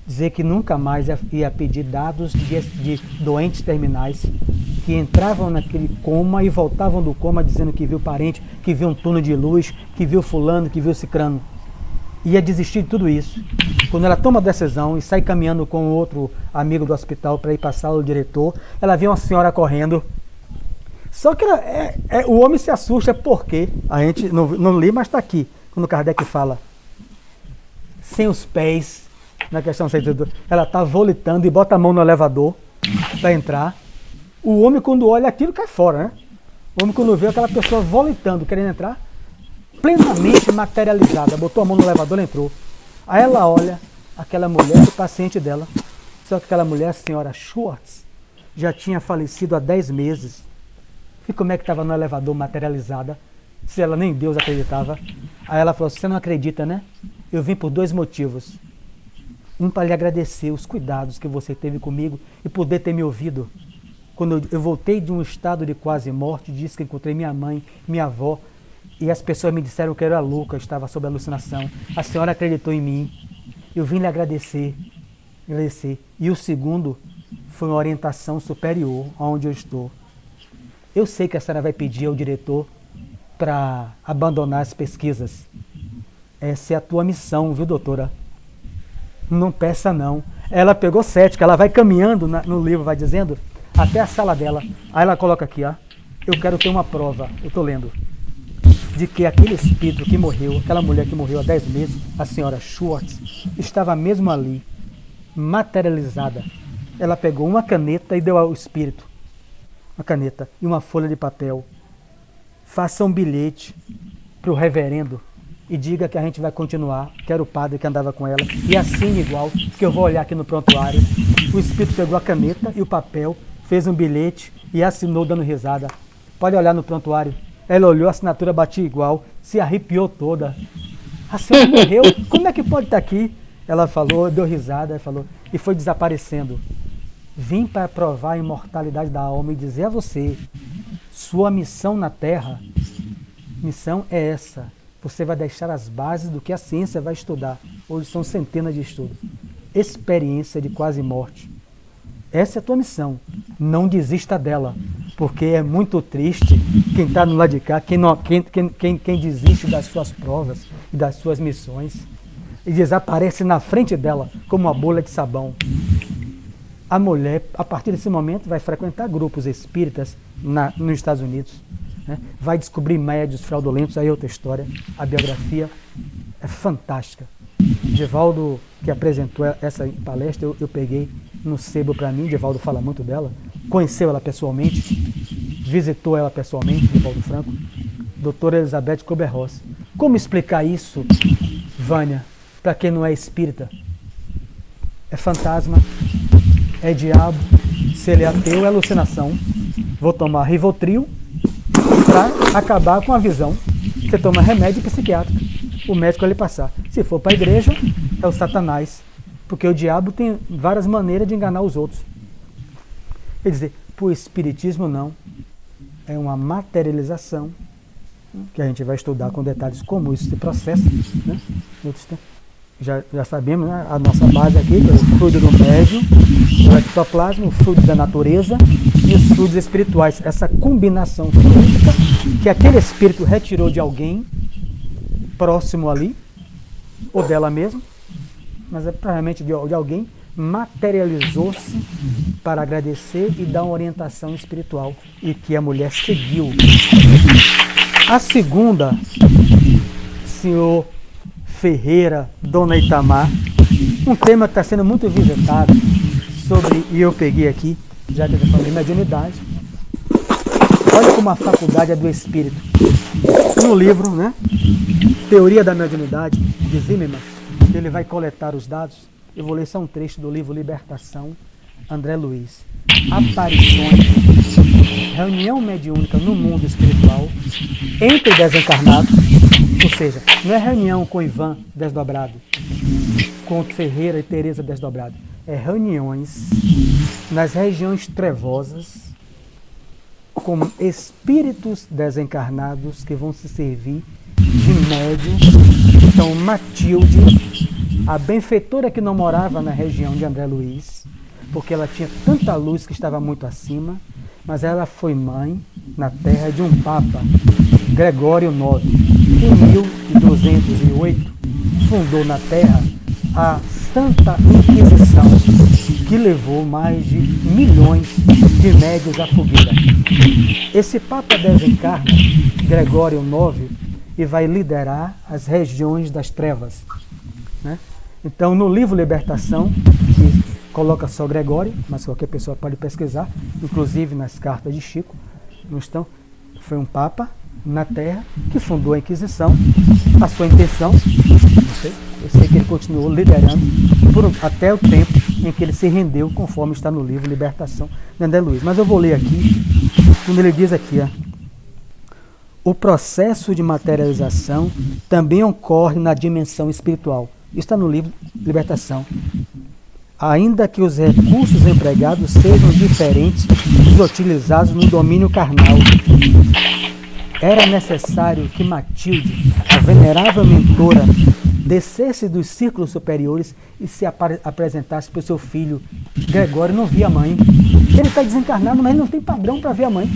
dizer que nunca mais ia pedir dados de doentes terminais que entravam naquele coma e voltavam do coma dizendo que viu parente, que viu um túnel de luz, que viu fulano, que viu cicrano. Ia desistir de tudo isso. Quando ela toma a decisão e sai caminhando com outro amigo do hospital para ir passar o diretor, ela vê uma senhora correndo. Só que o homem se assusta porque, a gente não lê, mas está aqui, quando Kardec fala, sem os pés, na questão 102, ela está volitando e bota a mão no elevador para entrar. O homem, quando olha aquilo, cai fora, né? O homem, quando vê aquela pessoa volitando, querendo entrar, plenamente materializada, botou a mão no elevador e entrou. Aí ela olha aquela mulher, o paciente dela, só que aquela mulher, a senhora Schwartz, já tinha falecido há 10 meses. E como é que estava no elevador materializada, se ela nem Deus acreditava? Aí ela falou, você não acredita, né? Eu vim por 2 motivos. Um, para lhe agradecer os cuidados que você teve comigo e poder ter me ouvido. Quando eu voltei de um estado de quase morte, disse que encontrei minha mãe, minha avó, e as pessoas me disseram que eu era louca, eu estava sob alucinação. A senhora acreditou em mim. Eu vim lhe agradecer. E o segundo foi uma orientação superior aonde eu estou. Eu sei que a senhora vai pedir ao diretor para abandonar as pesquisas. Essa é a tua missão, viu, doutora? Não peça não. Ela pegou cética, ela vai caminhando no livro, vai dizendo, até a sala dela. Aí ela coloca aqui, ó, eu quero ter uma prova, eu estou lendo, de que aquele espírito que morreu, aquela mulher que morreu há 10 meses, a senhora Schwartz, estava mesmo ali, materializada. Ela pegou uma caneta e deu ao espírito, uma caneta e uma folha de papel. Faça um bilhete para o reverendo e diga que a gente vai continuar, que era o padre que andava com ela, e assine igual, que eu vou olhar aqui no prontuário. O espírito pegou a caneta e o papel, fez um bilhete e assinou dando risada. Pode olhar no prontuário. Ela olhou, a assinatura batia igual, se arrepiou toda. A senhora morreu? Como é que pode estar aqui? Ela falou, deu risada, falou, e foi desaparecendo. Vim para provar a imortalidade da alma e dizer a você, sua missão na Terra, missão é essa. Você vai deixar as bases do que a ciência vai estudar. Hoje são centenas de estudos. Experiência de quase morte. Essa é a tua missão. Não desista dela, porque é muito triste quem está no lado de cá, quem desiste das suas provas e das suas missões e desaparece na frente dela como uma bolha de sabão. A mulher, a partir desse momento, vai frequentar grupos espíritas nos Estados Unidos, né? Vai descobrir médios fraudulentos, aí é outra história. A biografia é fantástica. Divaldo, que apresentou essa palestra, eu peguei no sebo para mim, Divaldo fala muito dela, conheceu ela pessoalmente, visitou ela pessoalmente, Divaldo Franco, doutora Elizabeth Kubler-Ross. Como explicar isso, Vânia, para quem não é espírita? É fantasma, é diabo, se ele é ateu, é alucinação. Vou tomar Rivotril para acabar com a visão. Você toma remédio psiquiátrico, o médico vai lhe passar. Se for para a igreja, é o Satanás, porque o diabo tem várias maneiras de enganar os outros. Quer dizer, para o espiritismo não, é uma materialização, que a gente vai estudar com detalhes como isso se processa, né? Já sabemos, né? A nossa base aqui, que é o fluido do médium, o ectoplasma, o fluido da natureza e os fluidos espirituais. Essa combinação fluídica que aquele espírito retirou de alguém próximo ali, ou dela mesma, mas é provavelmente de alguém, materializou-se para agradecer e dar uma orientação espiritual, e que a mulher seguiu. A segunda, senhor Ferreira, Dona Itamar, um tema que está sendo muito visitado sobre, e eu peguei aqui, já que eu falei mediunidade. Olha como a faculdade é do espírito. No livro, né, Teoria da Mediunidade, de Zimmermann, ele vai coletar os dados. Eu vou ler só um trecho do livro Libertação, André Luiz. Aparições, reunião mediúnica no mundo espiritual, entre desencarnados, ou seja, não é reunião com Ivan desdobrado, com Ferreira e Teresa desdobrado, é reuniões nas regiões trevosas, com espíritos desencarnados que vão se servir de médiuns. Então, Matilde, a benfeitora que não morava na região de André Luiz, porque ela tinha tanta luz que estava muito acima, mas ela foi mãe na terra de um Papa, Gregório IX. Em 1208, fundou na terra a Santa Inquisição, que levou mais de milhões de médios à fogueira. Esse Papa desencarna, Gregório IX, e vai liderar as regiões das trevas, né? Então, no livro Libertação, que coloca só Gregório, mas qualquer pessoa pode pesquisar, inclusive nas cartas de Chico, não estão? Foi um Papa na Terra que fundou a Inquisição. A sua intenção, eu sei que ele continuou liderando até o tempo em que ele se rendeu, conforme está no livro Libertação de André Luiz. Mas eu vou ler aqui, quando ele diz aqui, ó, O processo de materialização também ocorre na dimensão espiritual. Isso está no livro Libertação. Ainda que os recursos empregados sejam diferentes dos utilizados no domínio carnal, era necessário que Matilde, a venerável mentora, descesse dos círculos superiores e se apresentasse para o seu filho. Gregório não via a mãe. Ele está desencarnado, mas ele não tem padrão para ver a mãe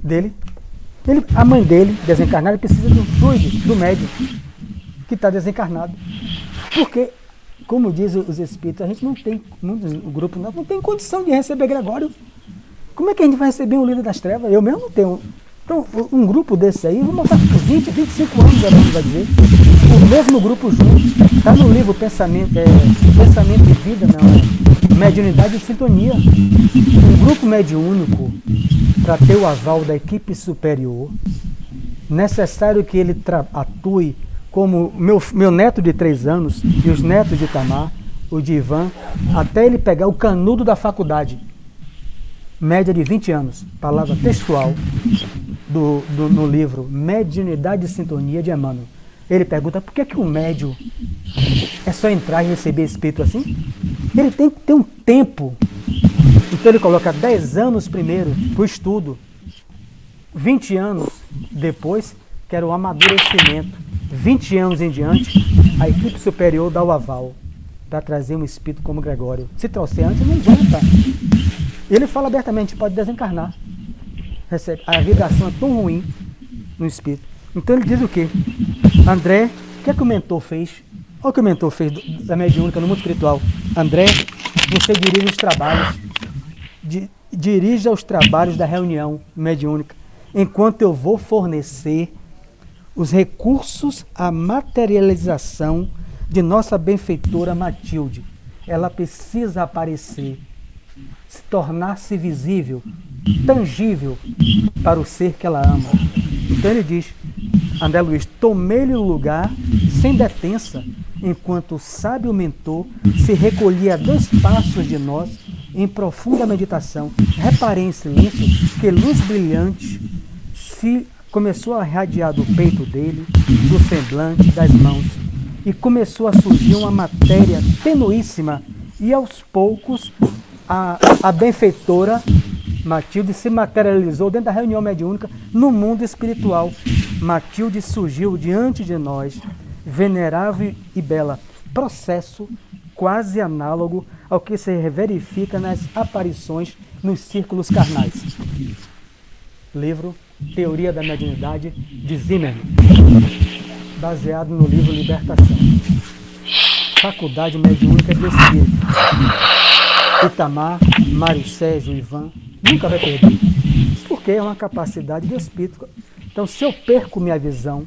dele. A mãe dele, desencarnada, precisa de um fluido do médium que está desencarnado. Porque, como dizem os espíritos, a gente não tem, o grupo não tem condição de receber Gregório. Como é que a gente vai receber um líder das trevas? Eu mesmo não tenho. Então, um grupo desse aí, vamos botar 20, 25 anos, ela vai dizer. O mesmo grupo junto. Está no livro Pensamento e Vida, não, Mediunidade e Sintonia. Um grupo mediúnico, para ter o aval da equipe superior, necessário que ele atue como meu neto de 3 anos e os netos de Itamar, o de Ivan, até ele pegar o canudo da faculdade. Média de 20 anos, palavra textual no livro Mediunidade e Sintonia de Emmanuel. Ele pergunta por que o médium é só entrar e receber espírito assim? Ele tem que ter um tempo. Então ele coloca 10 anos primeiro para o estudo, 20 anos depois, que era o amadurecimento, 20 anos em diante, a equipe superior dá o aval para trazer um espírito como Gregório. Se trouxer antes, não aguenta. Ele fala abertamente, pode desencarnar. A vibração é tão ruim no espírito. Então ele diz o quê? André, o que é que o mentor fez? Olha o que o mentor fez da mediúnica no mundo espiritual. André, você dirige os trabalhos. Dirija os trabalhos da reunião mediúnica, enquanto eu vou fornecer os recursos à materialização de nossa benfeitora Matilde. Ela precisa aparecer, se tornar-se visível, tangível para o ser que ela ama. Então ele diz, André Luiz, tomei-lhe o lugar sem detença, enquanto o sábio mentor se recolhia a 2 passos de nós em profunda meditação. Reparei em silêncio que luz brilhante se começou a irradiar do peito dele, do semblante, das mãos, e começou a surgir uma matéria tenuíssima, e aos poucos a benfeitora Matilde se materializou dentro da reunião mediúnica no mundo espiritual. Matilde surgiu diante de nós, venerável e bela, processo quase análogo ao que se verifica nas aparições nos círculos carnais. Livro Teoria da Mediunidade, de Zimmermann, baseado no livro Libertação. Faculdade Mediúnica de Espírito. Itamar, Mário Sérgio, Ivan, nunca vai perder, porque é uma capacidade de espírito. Então, se eu perco minha visão,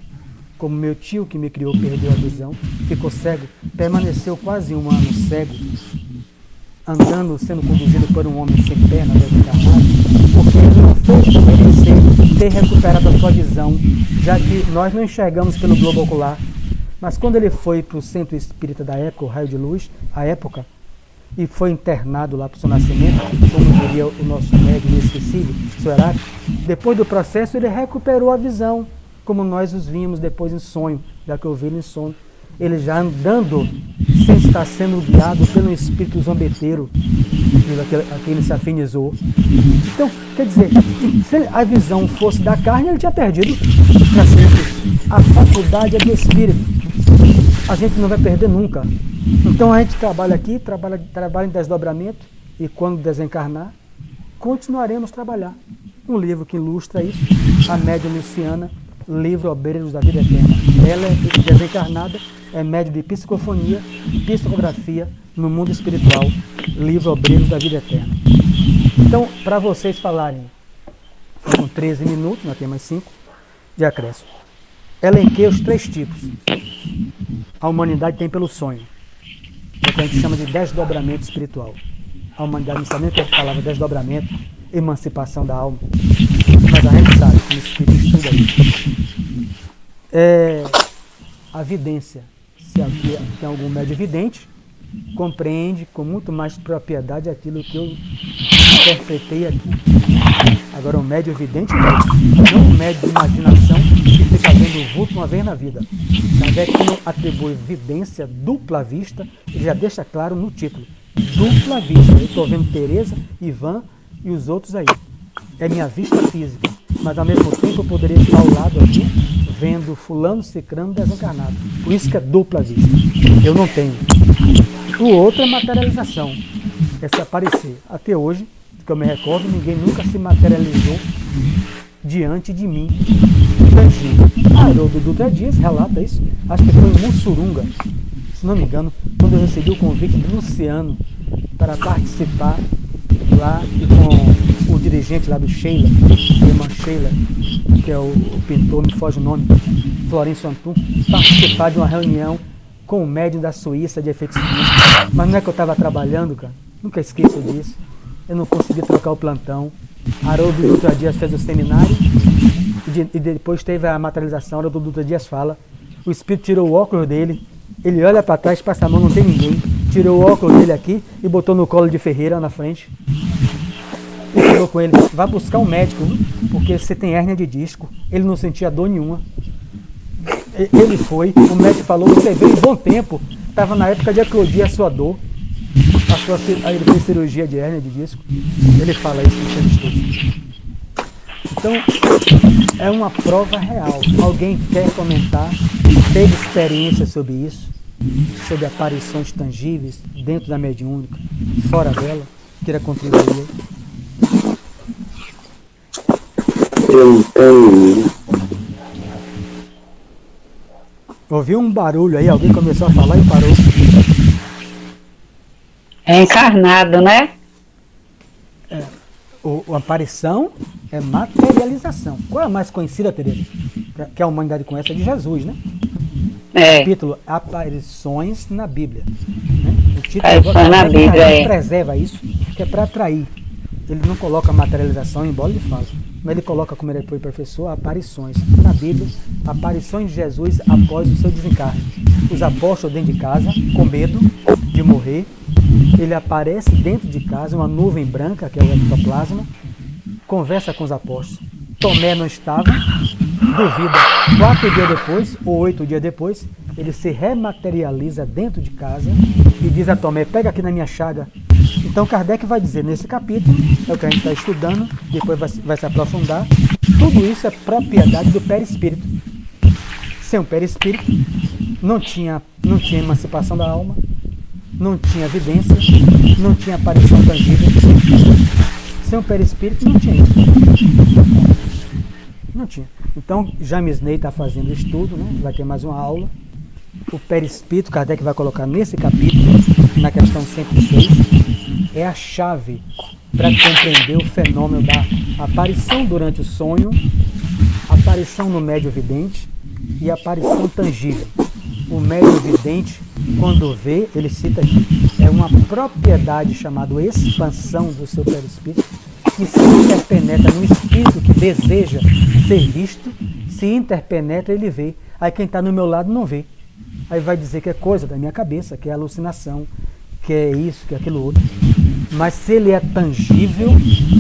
como meu tio que me criou perdeu a visão, ficou cego, permaneceu quase 1 ano cego, andando, sendo conduzido por um homem sem perna, desencarnado, porque ele não fez por merecer ter recuperado a sua visão, já que nós não enxergamos pelo globo ocular. Mas quando ele foi para o centro espírita da época, o Raio de Luz, a época, e foi internado lá para o seu nascimento, como diria o nosso médium inesquecível, seu Heráclito, depois do processo ele recuperou a visão, como nós os vimos depois em sonho, já que eu vi ele em sonho. Ele já andando, sem estar sendo guiado pelo espírito zombeteiro, a que ele se afinizou. Então, quer dizer, se a visão fosse da carne, ele tinha perdido para sempre. A faculdade é do espírito. A gente não vai perder nunca. Então a gente trabalha aqui, trabalha em desdobramento, e quando desencarnar, continuaremos a trabalhar. Um livro que ilustra isso, a médium Luciana, livro Obreiros da Vida Eterna. Ela é desencarnada, é médium de psicofonia e psicografia no mundo espiritual, livro Obreiros da Vida Eterna. Então, para vocês falarem, foram 13 minutos, nós temos mais 5 de acréscimo. Elenquei os 3 tipos. A humanidade tem pelo sonho, é o que a gente chama de desdobramento espiritual. A humanidade não sabe nem o que é a palavra desdobramento, emancipação da alma, mas a gente sabe, o espírito estuda isso. A vidência, se aqui tem algum médium vidente, compreende com muito mais propriedade aquilo que eu interpretei aqui. Agora o médium vidente não o médium de imaginação, fazendo o vulto uma vez na vida. Kardec não atribui vidência dupla vista, ele já deixa claro no título. Dupla vista. Eu estou vendo Tereza, Ivan e os outros aí. É minha vista física. Mas ao mesmo tempo eu poderia estar ao lado aqui, vendo fulano, cicrano, desencarnado. Por isso que é dupla vista. Eu não tenho. O outro é materialização. É se aparecer. Até hoje, que eu me recordo, ninguém nunca se materializou diante de mim. Haroldo Dutra Dias relata isso. Acho que foi em Mussurunga, se não me engano, quando eu recebi o convite de Luciano para participar lá e com o dirigente lá do Sheila, irmã Sheila, que é o pintor, me foge o nome, Florencio Antum, participar de uma reunião com o médium da Suíça de efeitos físicos. Mas não é que eu estava trabalhando, cara, nunca esqueço disso. Eu não consegui trocar o plantão. Haroldo Dutra Dias fez o seminário e depois teve a materialização. Haroldo Dutra Dias fala, o espírito tirou o óculos dele, ele olha para trás, passa a mão, não tem ninguém, tirou o óculos dele aqui e botou no colo de Ferreira na frente e falou com ele, vá buscar um médico, porque você tem hérnia de disco. Ele não sentia dor nenhuma. Ele foi, o médico falou, você veio em bom tempo, estava na época de eclodir a sua dor. Aí ele fez cirurgia de hérnia de disco. Ele fala isso nos seus estudos. Então, é uma prova real. Alguém quer comentar? Teve experiência sobre isso? Sobre aparições tangíveis dentro da mediúnica, fora dela? Queira contribuir? Eu não tenho. Ouviu um barulho aí? Alguém começou a falar e parou. É encarnado, né? A aparição é materialização. Qual é a mais conhecida, Tereza? Que a humanidade conhece é de Jesus, né? É. Capítulo Aparições na Bíblia. Né? O título Aparições na Bíblia, preserva isso, que é para atrair. Ele não coloca materialização, embora ele fale. Mas ele coloca, como ele foi professor, aparições. Na Bíblia, aparições de Jesus após o seu desencarne. Os apóstolos dentro de casa, com medo de morrer. Ele aparece dentro de casa, uma nuvem branca, que é o ectoplasma, conversa com os apóstolos. Tomé não estava, duvida. 4 dias depois, ou 8 dias depois, ele se rematerializa dentro de casa e diz a Tomé, pega aqui na minha chaga. Então Kardec vai dizer nesse capítulo, é o que a gente está estudando, depois vai se aprofundar, tudo isso é propriedade do perispírito. Sem o perispírito, não tinha emancipação da alma, não tinha evidência, não tinha aparição tangível. Sem o perispírito não tinha isso. Não tinha. Então, James Ney está fazendo estudo, né? Vai ter mais uma aula. O perispírito, Kardec vai colocar nesse capítulo, na questão 106, é a chave para compreender o fenômeno da aparição durante o sonho, aparição no médio vidente e aparição tangível. O médio vidente, quando vê, ele cita aqui, é uma propriedade chamada expansão do seu perispírito, que se interpenetra no espírito que deseja ser visto, se interpenetra, ele vê. Aí quem está no meu lado não vê. Aí vai dizer que é coisa da minha cabeça, que é alucinação, que é isso, que é aquilo outro. Mas se ele é tangível,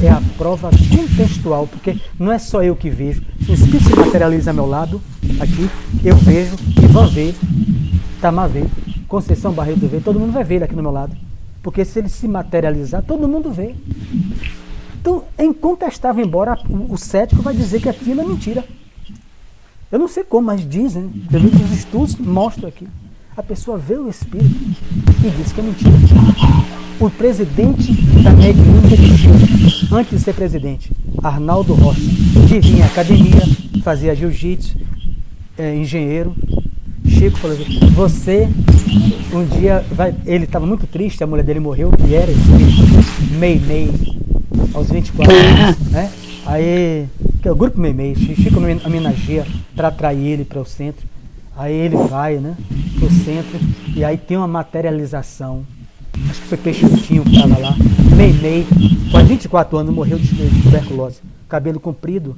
é a prova contextual, porque não é só eu que vejo. Se o espírito se materializa ao meu lado, aqui, eu vejo, Ivan vê, Tamar vê, Conceição Barreto vê, todo mundo vai ver ele aqui do meu lado. Porque se ele se materializar, todo mundo vê. Então, é incontestável, embora o cético vai dizer que aquilo é mentira. Eu não sei como, mas dizem, os estudos mostram aqui. A pessoa vê o espírito e diz que é mentira. O presidente da mediúnica de Chile, antes de ser presidente, Arnaldo Rocha, que vinha à academia, fazia jiu-jitsu, engenheiro. Chico falou assim, você um dia vai... Ele estava muito triste, a mulher dele morreu, e era espírito, Meimei, aos 24 anos, né? Aí, que é o grupo Meimei, Chico homenageia para atrair ele para o centro. Aí ele vai, né, pro centro, e aí tem uma materialização. Acho que foi Peixotinho que estava lá. Meimei, com 24 anos, morreu de tuberculose. Cabelo comprido,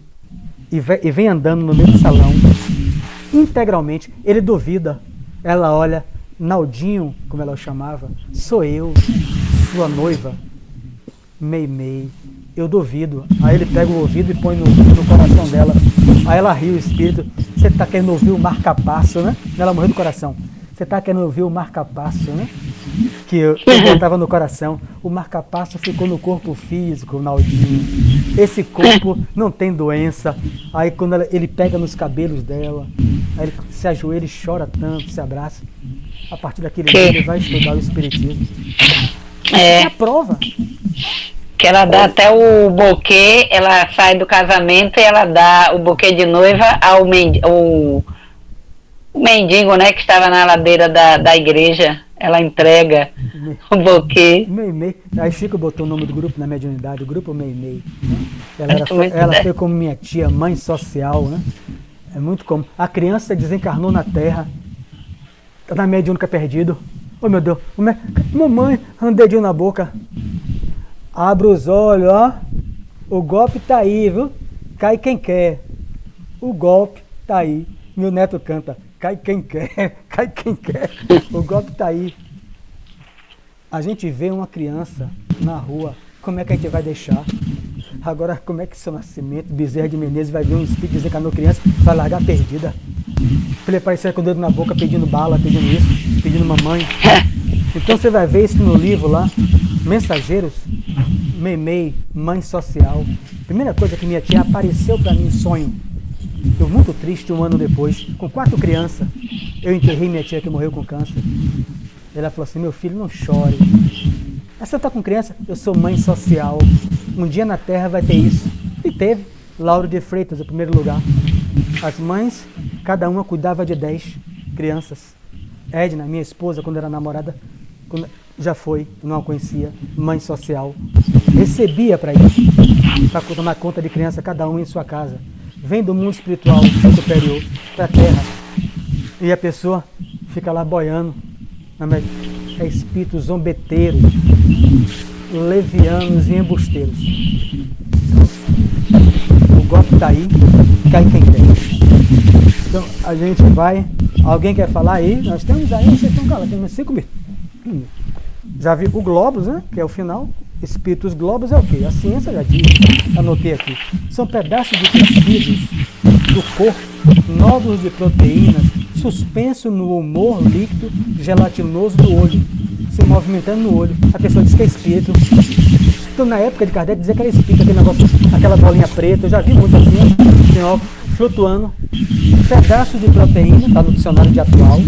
e vem andando no meio do salão, integralmente. Ele duvida. Ela olha, Naldinho, como ela o chamava, sou eu, sua noiva. Meimei, eu duvido. Aí ele pega o ouvido e põe no coração dela. Aí ela ri, o espírito. Você está querendo ouvir o marca-passo, né? Ela morreu do coração. Você está querendo ouvir o marca-passo, né? Que eu botava no coração. O marca-passo ficou no corpo físico, Naldinho. Esse corpo não tem doença. Aí quando ele pega nos cabelos dela, aí ele se ajoelha e chora tanto, se abraça. A partir daquele dia ele vai estudar o espiritismo. É a prova. Que ela dá até o buquê, ela sai do casamento e ela dá o buquê de noiva ao o mendigo, né, que estava na ladeira da igreja. Ela entrega o buquê. Meimei. Aí Chico botou o nome do grupo na mediunidade, o grupo Meimei. Ela foi como minha tia, mãe social, né? É muito comum. A criança desencarnou na terra, tá na mediúnica perdido. Oh meu Deus, mamãe, um dedinho na boca. Abre os olhos, ó. O golpe tá aí, viu? Cai quem quer. O golpe tá aí. Meu neto canta. Cai quem quer, cai quem quer. O golpe tá aí. A gente vê uma criança na rua, como é que a gente vai deixar? Agora, como é que seu Nascimento, Bezerra de Menezes, vai ver um espírito desencarnou criança, vai largar perdida? Pra ele aparecer com o dedo na boca pedindo bala, pedindo isso, pedindo mamãe. Então você vai ver isso no livro lá, Mensageiros, Meimei, Mãe Social. Primeira coisa que minha tia apareceu para mim em sonho. Eu muito triste, um ano depois, com 4 crianças, eu enterrei minha tia que morreu com câncer. Ela falou assim, meu filho, não chore. Você está com criança? Eu sou mãe social. Um dia na Terra vai ter isso. E teve. Lauro de Freitas, em primeiro lugar. As mães, cada uma cuidava de 10 crianças. Edna, minha esposa, quando era namorada, já foi, não a conhecia, mãe social. Recebia para isso, para tomar conta de criança, cada um em sua casa. Vem do mundo espiritual superior para a Terra. E a pessoa fica lá boiando. É espíritos zombeteiros, levianos e embusteiros. O golpe está aí, cai quem quer. Então a gente vai. Alguém quer falar aí? Nós temos aí, vocês estão calados, temos 5 minutos. Já vi o Globos, né? Que é o final. Espíritos globos é o quê? A ciência já diz, anotei aqui. São pedaços de tecidos do corpo, nódulos de proteínas, suspenso no humor líquido gelatinoso do olho, se movimentando no olho. A pessoa diz que é espírito. Então, na época de Kardec, dizia que era espírito, aquele negócio, aquela bolinha preta. Eu já vi muito assim, assim, flutuando. Pedaço de proteína, está no dicionário de atual.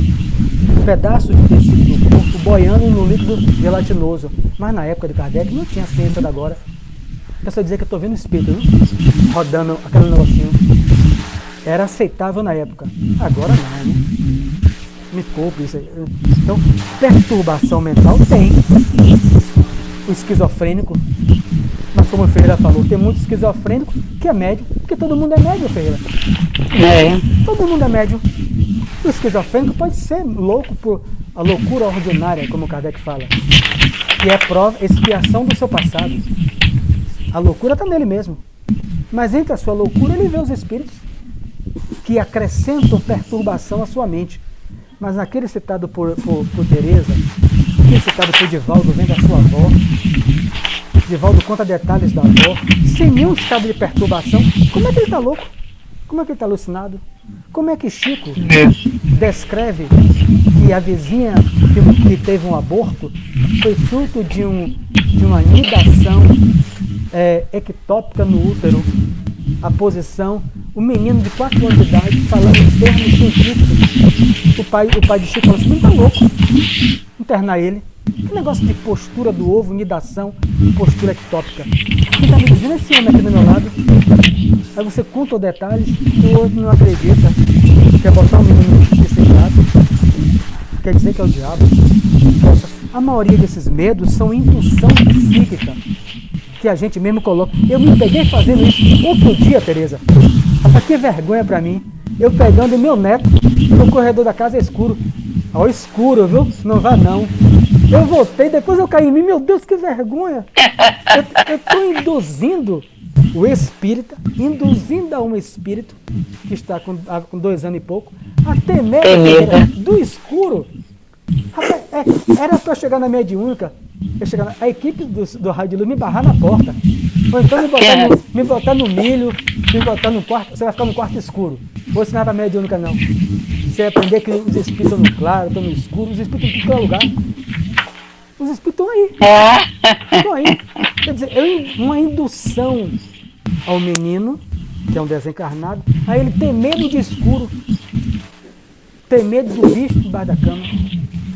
Pedaço de tecido do corpo boiando no líquido gelatinoso. Mas na época de Kardec não tinha ciência da agora. A pessoa dizia que eu estou vendo espírito, viu? Rodando aquele negocinho. Era aceitável na época. Agora não, né? Me poupe isso aí. Então, perturbação mental tem. O esquizofrênico. Mas como o Ferreira falou, tem muito esquizofrênico que é médio. Porque todo mundo é médio, Ferreira. Todo mundo é médio. O esquizofrênico pode ser louco por a loucura ordinária, como o Kardec fala. Que é prova, expiação do seu passado. A loucura está nele mesmo. Mas entre a sua loucura, ele vê os espíritos que acrescentam perturbação à sua mente. Mas naquele citado por Teresa, aquele citado por Divaldo, vem da sua avó. Divaldo conta detalhes da avó, sem nenhum estado de perturbação. Como é que ele está louco? Como é que ele está alucinado? Como é que Chico descreve que a vizinha que teve um aborto foi fruto de uma anidação ectópica no útero? A posição, o menino de 4 anos de idade falando em termos científicos. O pai de Chico falou assim, não está louco, internar ele. Que negócio de postura do ovo, nidação, postura ectópica. Quem está me dizendo esse homem aqui do meu lado? Aí você conta os detalhes e o outro não acredita. Quer botar um menino psiquiatra, quer dizer que é o diabo. Nossa, a maioria desses medos são indução psíquica que a gente mesmo coloca. Eu me peguei fazendo isso outro dia, Tereza. Rapaz, que vergonha pra mim. Eu pegando meu neto no corredor da casa escuro. Ó, escuro, viu? Não vá não. Eu voltei, depois eu caí em mim. Meu Deus, que vergonha. Eu estou induzindo o espírita, induzindo a um espírito que está com 2 anos e pouco, a temer do escuro. Rapaz, era para eu chegar na mediúnica, a equipe do Raio de Luz me barrar na porta. Ou então me botar no milho, me botar no quarto, você vai ficar no quarto escuro. Vou ensinar para mediúnica, não. Você vai aprender que os espíritos estão no claro, estão no escuro, os espíritos estão em todo lugar. Os espíritos estão aí. Estão aí. Quer dizer, uma indução ao menino, que é um desencarnado, a ele ter medo de escuro, ter medo do bicho debaixo da cama.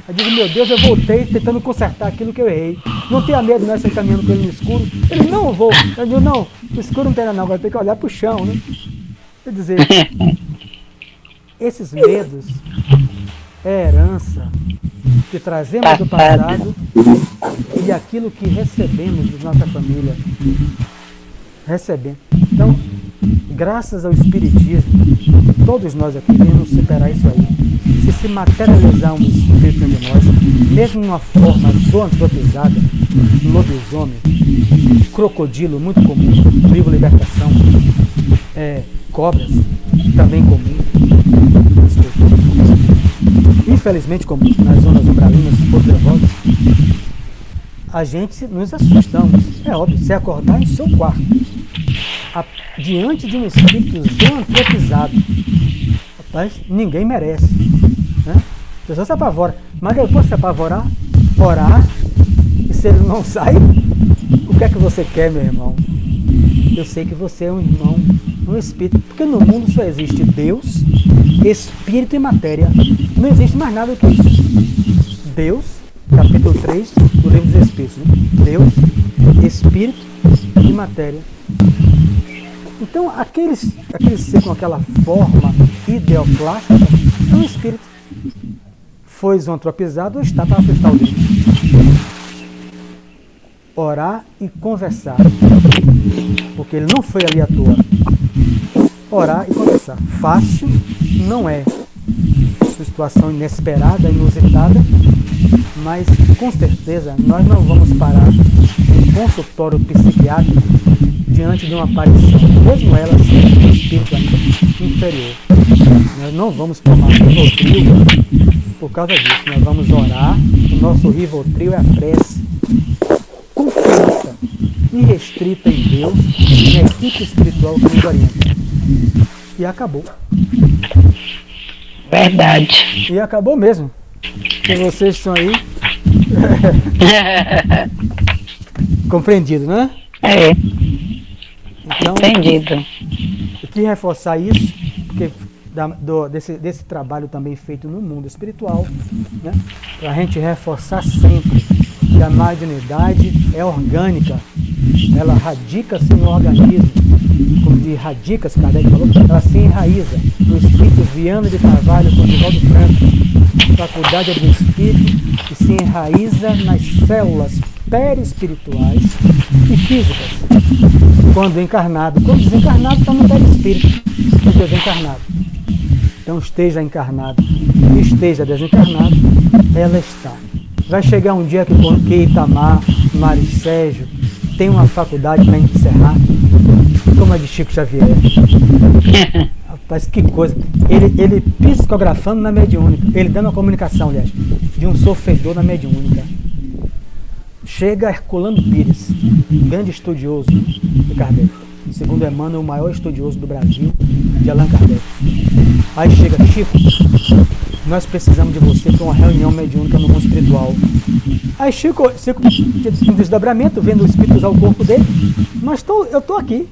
Eu digo, meu Deus, eu voltei tentando consertar aquilo que eu errei. Não tenha medo, não, de sair caminhando com ele no escuro. Ele, não, eu vou. Eu digo, não, no escuro não tem nada não, agora tem que olhar para o chão, né? Quer dizer, esses medos é herança que trazemos do passado e aquilo que recebemos de nossa família. Recebemos. Então, graças ao Espiritismo, todos nós aqui viemos superar isso aí. Se materializar um espírito de nós, mesmo numa forma zoantropizada, lobisomem, crocodilo, muito comum, livro Libertação, cobras, também comum, infelizmente comum nas zonas umbralinas poderosas, a gente nos assustamos. É óbvio, se acordar em seu quarto, diante de um espírito zoantropizado, rapaz, ninguém merece, né? A pessoa se apavora, mas depois se apavorar, orar, e se ele não sai, o que é que você quer, meu irmão? Eu sei que você é um irmão, um espírito, porque no mundo só existe Deus, espírito e matéria. Não existe mais nada do que isso. Deus, capítulo 3 do livro dos Espíritos, né? Deus, espírito e matéria. Então, aquele ser com aquela forma ideoclástica é um espírito. Foi zoantropizado ou está para assustar o dedo. Orar e conversar, porque ele não foi ali à toa. Orar e conversar. Fácil não é. Situação inesperada, inusitada, mas com certeza nós não vamos parar em consultório psiquiátrico diante de uma aparição, mesmo ela sendo um espírito ainda inferior. Nós não vamos tomar Rivotril por causa disso. Nós vamos orar. O nosso Rivotril é a prece. Confiança irrestrita em Deus e na equipe espiritual que nos orienta. E acabou. Verdade. E acabou mesmo. E vocês estão aí compreendido, né? É. Então, Entendido. eu queria reforçar isso, porque desse trabalho também feito no mundo espiritual, né? Para a gente reforçar sempre que a mediunidade é orgânica, ela radica-se no organismo, como de radica-se, Kardec falou, ela se enraiza. O espírito Viana de Carvalho, com Divaldo Franco, a faculdade é do espírito que se enraiza nas células perispirituais e físicas, quando encarnado. Quando desencarnado, está no perispírito do desencarnado. Então, esteja encarnado, esteja desencarnado, ela está. Vai chegar um dia que Itamar, Mário Sérgio, tem uma faculdade para encerrar, como a de Chico Xavier. Rapaz, que coisa. Ele psicografando na mediúnica, ele dando a comunicação, aliás, de um sofredor na mediúnica. Chega Herculano Pires, grande estudioso de Kardec. Segundo Emmanuel, o maior estudioso do Brasil, de Allan Kardec. Aí chega, Chico, nós precisamos de você para uma reunião mediúnica no mundo espiritual. Aí Chico um desdobramento, vendo o espírito usar o corpo dele, mas eu estou aqui.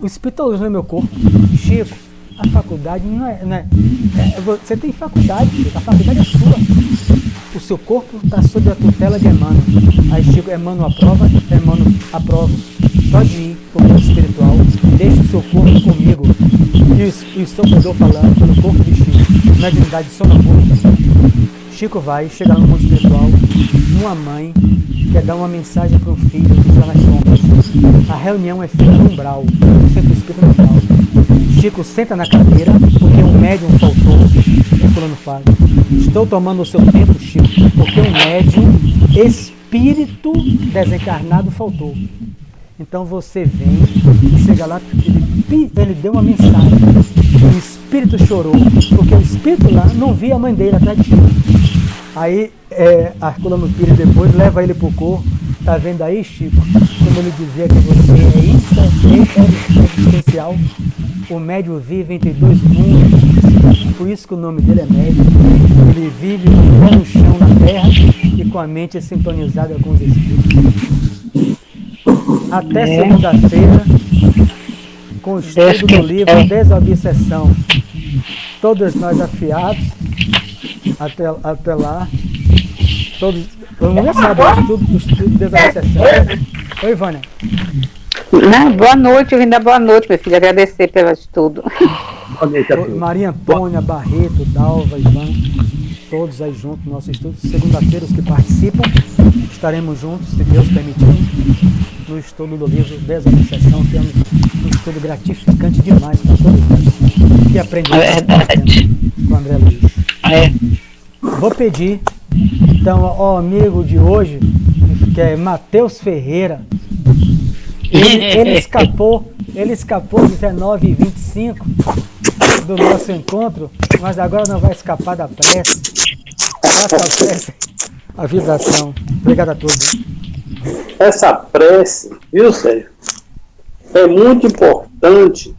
O espírito está usando meu corpo. Chico, a faculdade não é. Você tem faculdade, Chico, a faculdade é sua. O seu corpo está sob a tutela de Emmanuel. Aí Chico, Emmanuel aprova. Pode ir para o mundo espiritual, deixe o seu corpo comigo. E o sofredor falando pelo corpo de Chico, mediunidade sonambúlica. Chico vai chegar no mundo espiritual, uma mãe quer dar uma mensagem para um filho que está nas sombras. A reunião é feita no umbral, no centro espírita no umbral. Chico senta na cadeira, porque um médium faltou. Herculano fala, estou tomando o seu tempo, Chico, porque um médium espírito desencarnado faltou. Então você vem e chega lá, ele deu uma mensagem. O espírito chorou, porque o espírito lá não via a mãe dele atrás de Chico. Aí Herculano Pires depois leva ele para o corpo. Tá vendo aí, Chico? Como ele dizia que você é existencial. O médio vive entre dois mundos, por isso que o nome dele é médio. Ele vive com o pé no chão na terra e com a mente sintonizada com os espíritos. Até segunda-feira, com o estudo do livro Desobsessão. Todos nós afiados, até lá. Todo mundo já sabe o estudo de Desobsessão. Oi, Vânia. Boa noite, eu vim dar boa noite, meu filho, agradecer pelo estudo. Maria Antônia, Barreto, Dalva, Ivan, todos aí juntos no nosso estudo. Segunda-feira, os que participam, estaremos juntos, se Deus permitir, no estudo do livro Desobsessão. Temos um estudo gratificante demais para todos nós, que aprendemos com o André Luiz. Vou pedir, então, ao amigo de hoje, que é Matheus Ferreira. Ele escapou 19h25 do nosso encontro, mas agora não vai escapar da prece. Faça a prece, a vibração. Obrigado a todos. Essa prece, viu, Sérgio? É muito importante